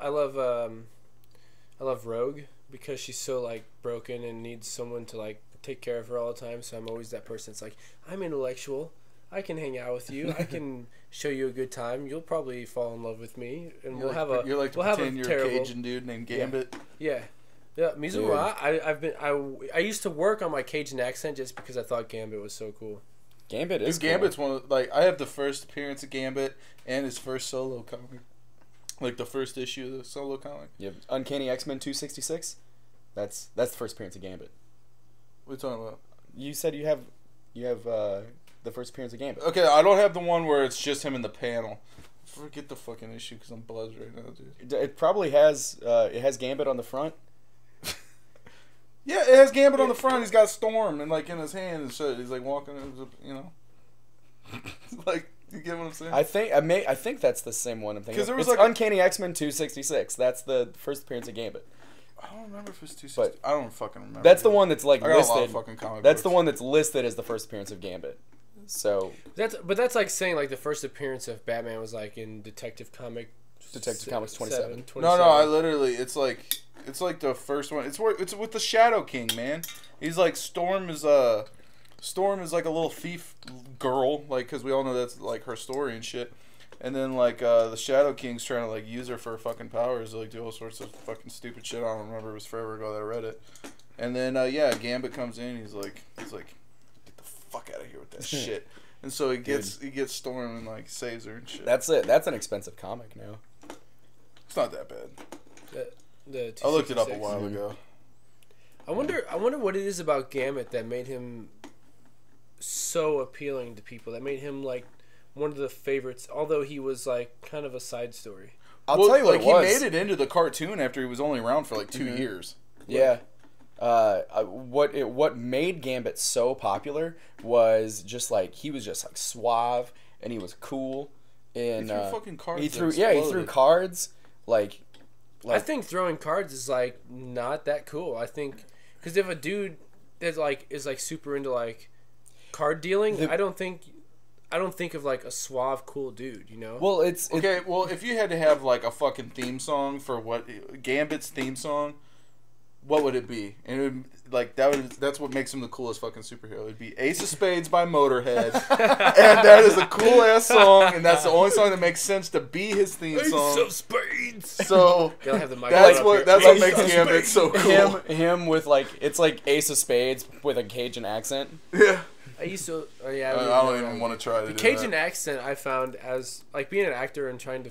Rogue because she's so like broken and needs someone to like take care of her all the time. So I'm always that person that's like, I'm intellectual. I can hang out with you. I can show you a good time. You'll probably fall in love with me, and You're a Cajun dude named Gambit. Yeah. Mizura. I used to work on my Cajun accent just because I thought Gambit was so cool. Gambit is cool. Gambit's one of, like, I have the first appearance of Gambit and his first solo comic. Like the first issue of the solo comic. You have Uncanny X-Men 266. That's the first appearance of Gambit. What are you talking about? You said you have the first appearance of Gambit. Okay, I don't have the one where it's just him in the panel. Forget the fucking issue because I'm buzzed right now, dude. It probably has Gambit on the front. Yeah, it has Gambit on the front. He's got Storm and like in his hand and shit. He's like walking, you know. Like, you get what I'm saying? I think that's the same one I'm thinking. Because there was it's like Uncanny X-Men 266. That's the first appearance of Gambit. I don't remember if it's 260. I don't fucking remember. That's the one that's like I got listed. A lot of fucking comic that's books. the one that's listed as the first appearance of Gambit. So that's like saying like the first appearance of Batman was like in Detective Comics 27. No, I literally it's like the first one. It's with the Shadow King, man. He's like Storm is like a little thief girl, like, because we all know that's like her story and shit. And then like the Shadow King's trying to like use her for her fucking powers to like do all sorts of fucking stupid shit. I don't remember. It was forever ago that I read it. And then Gambit comes in. He's like get the fuck out of here with that shit. And so he gets Storm and like saves her and shit. That's it. That's an expensive comic now. It's not that bad. I looked it up a while ago. I wonder what it is about Gambit that made him so appealing to people. That made him like one of the favorites, although he was like kind of a side story. I'll tell you what it was. He made it into the cartoon after he was only around for like 2 years. Yeah. What made Gambit so popular was just like he was just like suave and he was cool. And he threw fucking cards. He threw cards. Like I think throwing cards is like not that cool. I think because if a dude that like is like super into like card dealing, I don't think of like a suave cool dude, you know. Well, well, if you had to have like a fucking theme song for what Gambit's theme song, what would it be? And it would, like that's what makes him the coolest fucking superhero. It'd be Ace of Spades by Motorhead, and that is a cool ass song, and that's the only song that makes sense to be his theme song. Ace of Spades. So have the that's what makes Gambit so cool. Him with like it's like Ace of Spades with a Cajun accent. Yeah. I used to. I don't even want to try to do the Cajun accent. I found as like being an actor and trying to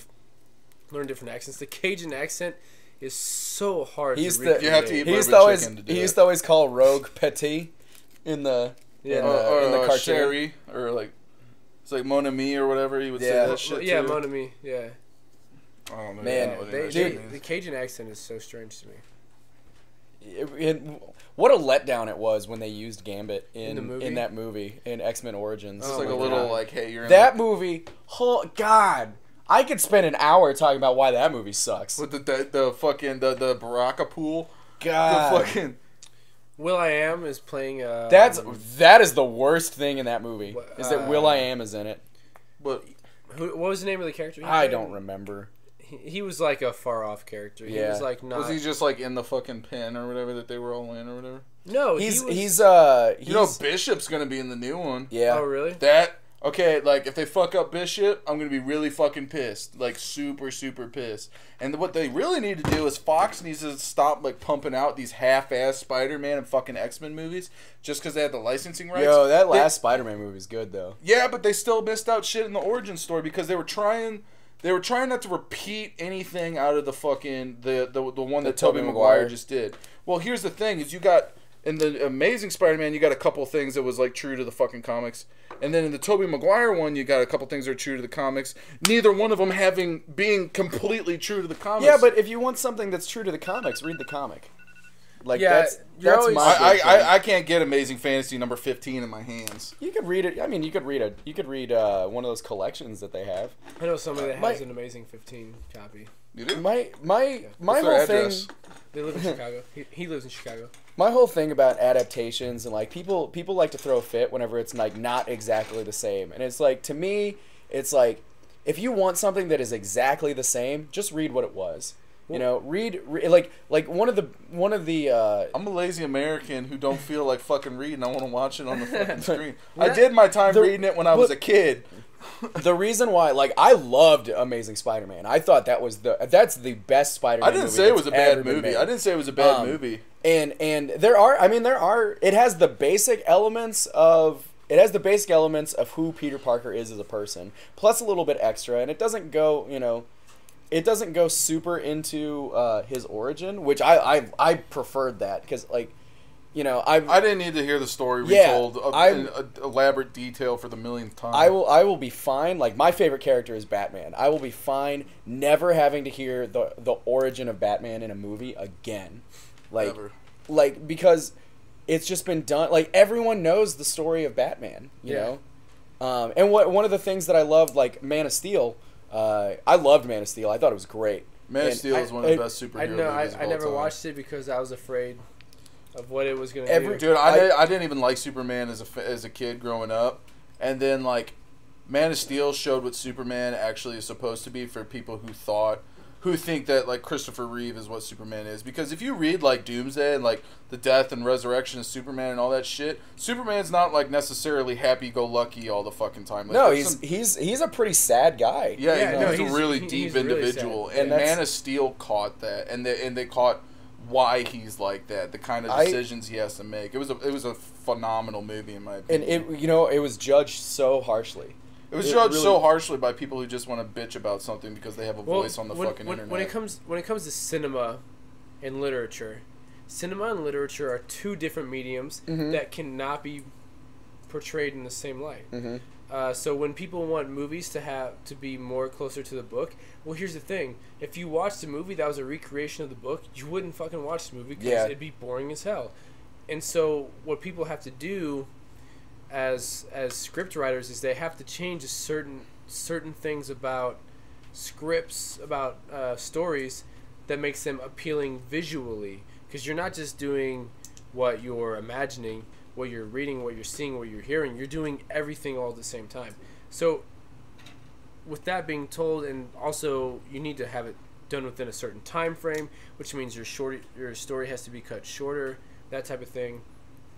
learn different accents. The Cajun accent is so hard. You have to eat he used to always call Rogue Petit in the in the cartoon. Sherry, or like it's like Mon Ami or whatever he would say that shit. Yeah, too. Mon Ami. Yeah. I don't know. Man, the Cajun accent is so strange to me. What a letdown it was when they used Gambit in that movie in X-Men Origins. It's like a little like, hey, you're in that movie. Oh God, I could spend an hour talking about why that movie sucks. With the fucking the Baraka pool. God, the fucking Will.i.am is playing. That is the worst thing in that movie. Is that Will.i.am is in it? But what was the name of the character? I don't remember. He was like a far off character. He was like not. Was he just like in the fucking pen or whatever that they were all in or whatever? No, he's you know, Bishop's gonna be in the new one. Yeah. Oh really? Okay, like, if they fuck up Bishop, I'm going to be really fucking pissed. Like, super, super pissed. And what they really need to do is Fox needs to stop, like, pumping out these half-ass Spider-Man and fucking X-Men movies just because they had the licensing rights. Yo, that last Spider-Man movie is good, though. Yeah, but they still missed out shit in the origin story because they were trying not to repeat anything out of the fucking, the one that Tobey Maguire just did. Well, here's the thing, is you got, in the Amazing Spider-Man, you got a couple things that was, like, true to the fucking comics. And then in the Tobey Maguire one, you got a couple things that are true to the comics. Neither one of them being completely true to the comics. Yeah, but if you want something that's true to the comics, read the comic. Like, yeah, that's my I can't get Amazing Fantasy number 15 in my hands. You could read it. I mean, you could read one of those collections that they have. I know somebody that has an Amazing 15 copy. You do? My whole thing. They live in Chicago. He lives in Chicago. My whole thing about adaptations and like people like to throw a fit whenever it's like not exactly the same. And it's like, to me, it's like, if you want something that is exactly the same, just read what it was. You know, read like one of the. I'm a lazy American who don't feel like fucking reading. I want to watch it on the fucking screen. I did my time reading it when I was a kid. The reason why, like, I loved Amazing Spider-Man. I thought that's the best Spider-Man movie. I didn't say it was a bad movie. I didn't say it was a bad movie. And there are it has the basic elements of who Peter Parker is as a person, plus a little bit extra, and it doesn't go, super into his origin, which I preferred that, because, like, I didn't need to hear the story retold in elaborate detail for the millionth time. I will be fine. Like, my favorite character is Batman. I will be fine never having to hear the origin of Batman in a movie again. Like, because it's just been done. Like, everyone knows the story of Batman, you know? And one of the things that I loved, like, Man of Steel, I loved Man of Steel. I thought it was great. Man of Steel is one of the best superhero movies of all time. I never watched it because I was afraid of what it was going to do. Dude, I didn't even like Superman as a kid growing up. And then, like, Man of Steel showed what Superman actually is supposed to be for people who think that, like, Christopher Reeve is what Superman is. Because if you read, like, Doomsday and, like, the death and resurrection of Superman and all that shit, Superman's not, like, necessarily happy-go-lucky all the fucking time. Like, no, he's a pretty sad guy. Yeah, he's a really deep individual. Really, and Man of Steel caught that. And they caught why he's like that, the kind of decisions he has to make. It was a phenomenal movie, in my opinion. And it was judged so harshly. It was judged so harshly by people who just want to bitch about something because they have a voice on the fucking internet. When it comes to cinema and literature are two different mediums that cannot be portrayed in the same light. So when people want movies to be more closer to the book, well, here's the thing: if you watched a movie that was a recreation of the book, you wouldn't fucking watch the movie because it'd be boring as hell. And so what people have to do as script writers is they have to change certain things about scripts, about stories, that makes them appealing visually, because you're not just doing what you're imagining, what you're reading, what you're seeing, what you're hearing. You're doing everything all at the same time. So with that being told, and also you need to have it done within a certain time frame, which means your story has to be cut shorter, that type of thing.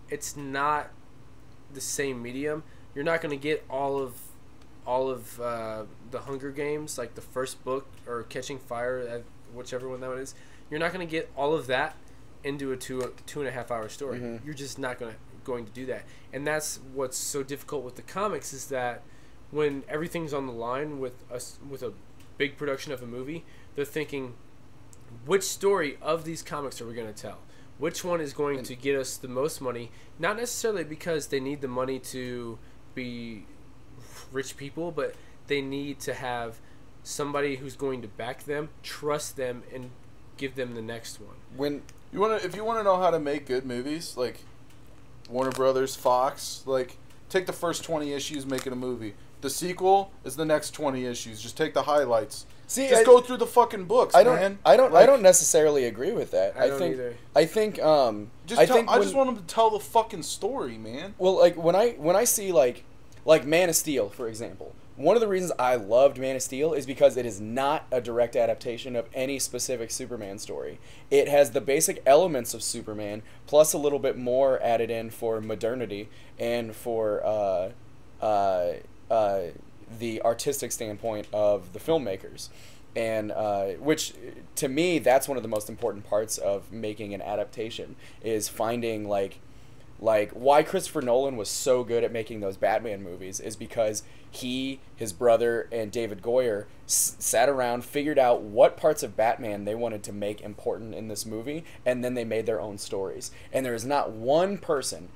It's not the same medium. You're not going to get all of the Hunger Games, like the first book, or Catching Fire, whichever one that one is. You're not going to get all of that into a 2.5 hour story. You're just not going to do that. And that's what's so difficult with the comics, is that when everything's on the line with a big production of a movie, they're thinking, which story of these comics are we going to tell? Which one is going to get us the most money? Not necessarily because they need the money to be rich people, but they need to have somebody who's going to back them, trust them, and give them the next one. If you want to know how to make good movies, like Warner Brothers, Fox, like, take the first 20 issues, make it a movie. The sequel is the next 20 issues. Just take the highlights. See, just go through the fucking books, man. I don't necessarily agree with that. I don't either. I think I just want them to tell the fucking story, man. Well, like when I see like Man of Steel, for example. One of the reasons I loved Man of Steel is because it is not a direct adaptation of any specific Superman story. It has the basic elements of Superman, plus a little bit more added in for modernity and for the artistic standpoint of the filmmakers. And which, to me, that's one of the most important parts of making an adaptation, is finding like why Christopher Nolan was so good at making those Batman movies is because he, his brother, and David Goyer sat around, figured out what parts of Batman they wanted to make important in this movie, and then they made their own stories. And there is not one person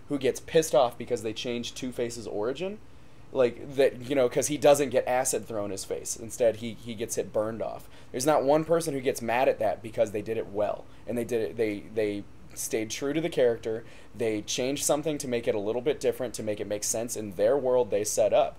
who gets pissed off because they changed Two-Face's origin. Like that, you know, because he doesn't get acid thrown in his face. Instead, he gets it burned off. There's not one person who gets mad at that because they did it well. And they did it, they stayed true to the character. They changed something to make it a little bit different, to make it make sense in their world they set up,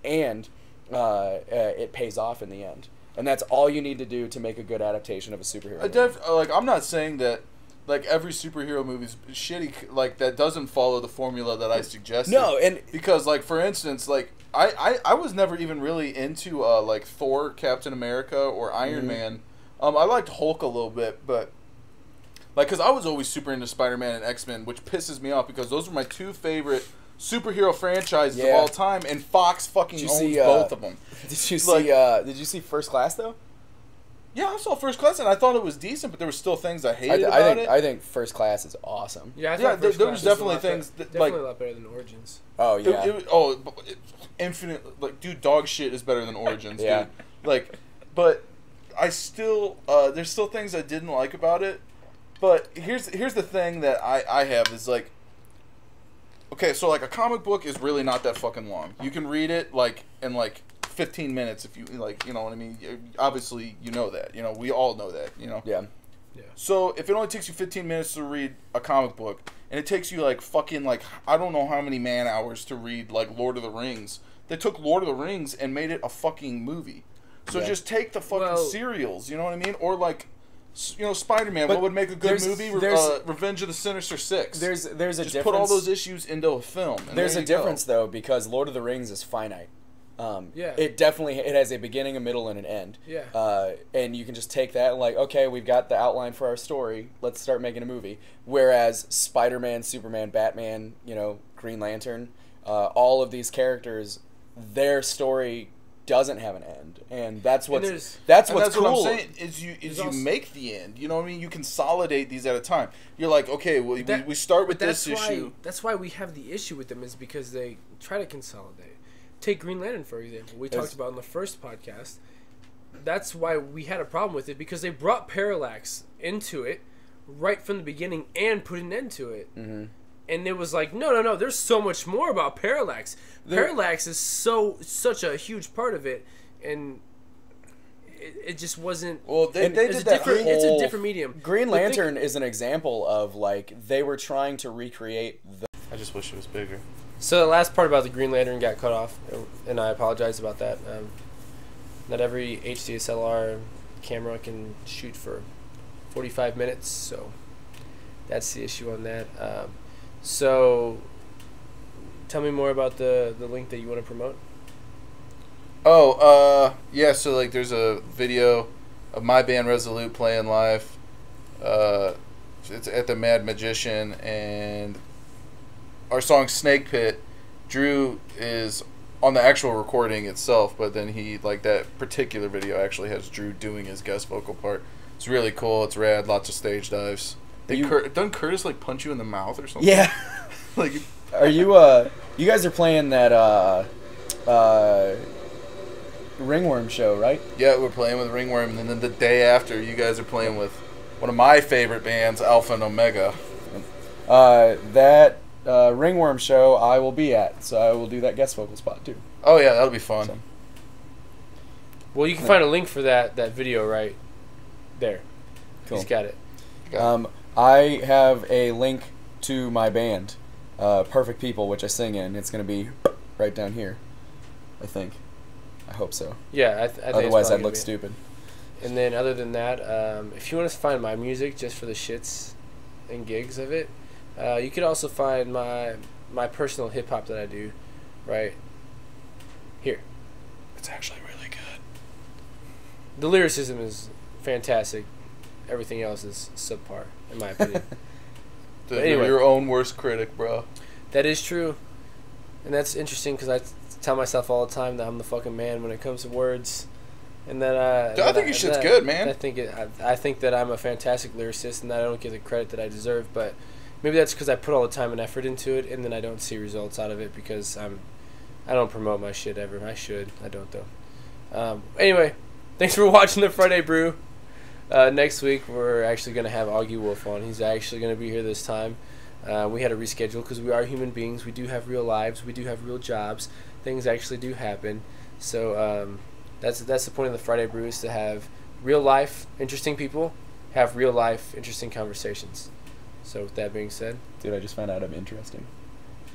and it pays off in the end. And that's all you need to do to make a good adaptation of a superhero movie. I'm not saying that like every superhero movie's shitty, like that doesn't follow the formula that I suggested. No, and because like for instance, like I was never even really into like Thor, Captain America, or Iron Man. I liked Hulk a little bit, but like, because I was always super into Spider-Man and X-Men, which pisses me off because those were my two favorite superhero franchises of all time, and Fox fucking owns both of them. Did you see First Class, though? Yeah, I saw First Class, and I thought it was decent, but there were still things I hated about it. I think First Class is awesome. Yeah, there was definitely things that, definitely a lot better than Origins. Oh, yeah. Infinite, like, dude, dog shit is better than Origins, Yeah. dude. Like, but I still, there's still things I didn't like about it. But here's the thing that I have is like, okay, so like a comic book is really not that fucking long. You can read it like in like 15 minutes if you like, you know what I mean? Obviously, you know that. You know, we all know that, you know? Yeah. So if it only takes you 15 minutes to read a comic book, and it takes you like fucking like, I don't know how many man hours to read like Lord of the Rings, they took Lord of the Rings and made it a fucking movie. So just take the fucking serials, you know what I mean? Or like, you know, Spider-Man. What would make a good movie? Revenge of the Sinister Six. There's a difference. Just put all those issues into a film. There's a difference though, because Lord of the Rings is finite. It definitely has a beginning, a middle, and an end. Yeah. And you can just take that and like, okay, we've got the outline for our story. Let's start making a movie. Whereas Spider-Man, Superman, Batman, you know, Green Lantern, all of these characters, their story doesn't have an end, and that's what's cool. What I'm saying is you make the end. You know what I mean? You consolidate these at a time. You're like, okay, well, we start with this issue. That's why we have the issue with them, is because they try to consolidate. Take Green Lantern, for example. We talked about in the first podcast. That's why we had a problem with it, because they brought Parallax into it right from the beginning and put an end to it. Mm-hmm. And it was like, no, there's so much more about Parallax. Parallax is such a huge part of it, and it just wasn't. Well, it's a different medium. Green Lantern is an example of like they were trying to recreate the. I just wish it was bigger. So the last part about the Green Lantern got cut off, and I apologize about that. Not every HDSLR camera can shoot for 45 minutes, so that's the issue on that. So, tell me more about the link that you want to promote. Yeah, so, like, there's a video of my band Resolute playing live. It's at the Mad Magician, and our song Snake Pit, Drew is on the actual recording itself, but then he, like, that particular video actually has Drew doing his guest vocal part. It's really cool. It's rad. Lots of stage dives. Doesn't Curtis, like, punch you in the mouth or something? Yeah. Like, are you you guys are playing that Ringworm show, right? Yeah, we're playing with Ringworm, and then the day after, you guys are playing with one of my favorite bands, Alpha and Omega. That Ringworm show I will be at, so I will do that guest vocal spot too. Oh yeah, that'll be fun. So. Well, you can find a link for that video right there. Cool. He's got it. I have a link to my band. Perfect People, which I sing in. It's gonna be right down here, I think. I hope so. Yeah, I think Otherwise, I'd look stupid. And then other than that, if you want to find my music just for the shits and gigs of it, you could also find my personal hip hop that I do, right here. It's actually really good. The lyricism is fantastic. Everything else is subpar, in my opinion. Dude, anyway, you're your own worst critic, bro. That is true, and that's interesting because I tell myself all the time that I'm the fucking man when it comes to words, and that Dude, I think your shit's good, man. I think that I'm a fantastic lyricist, and that I don't get the credit that I deserve. But maybe that's because I put all the time and effort into it, and then I don't see results out of it because I don't promote my shit ever. I should. I don't though. Anyway, thanks for watching the Friday Brew. Next week we're actually gonna have Augie Wolf on. He's actually gonna be here this time. We had to reschedule because we are human beings. We do have real lives. We do have real jobs. Things actually do happen. So that's the point of the Friday Brew, is to have real life interesting people have real life interesting conversations. So with that being said, Dude, I just found out I'm interesting.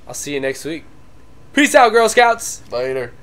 I'll see you next week. Peace out, Girl Scouts. Later.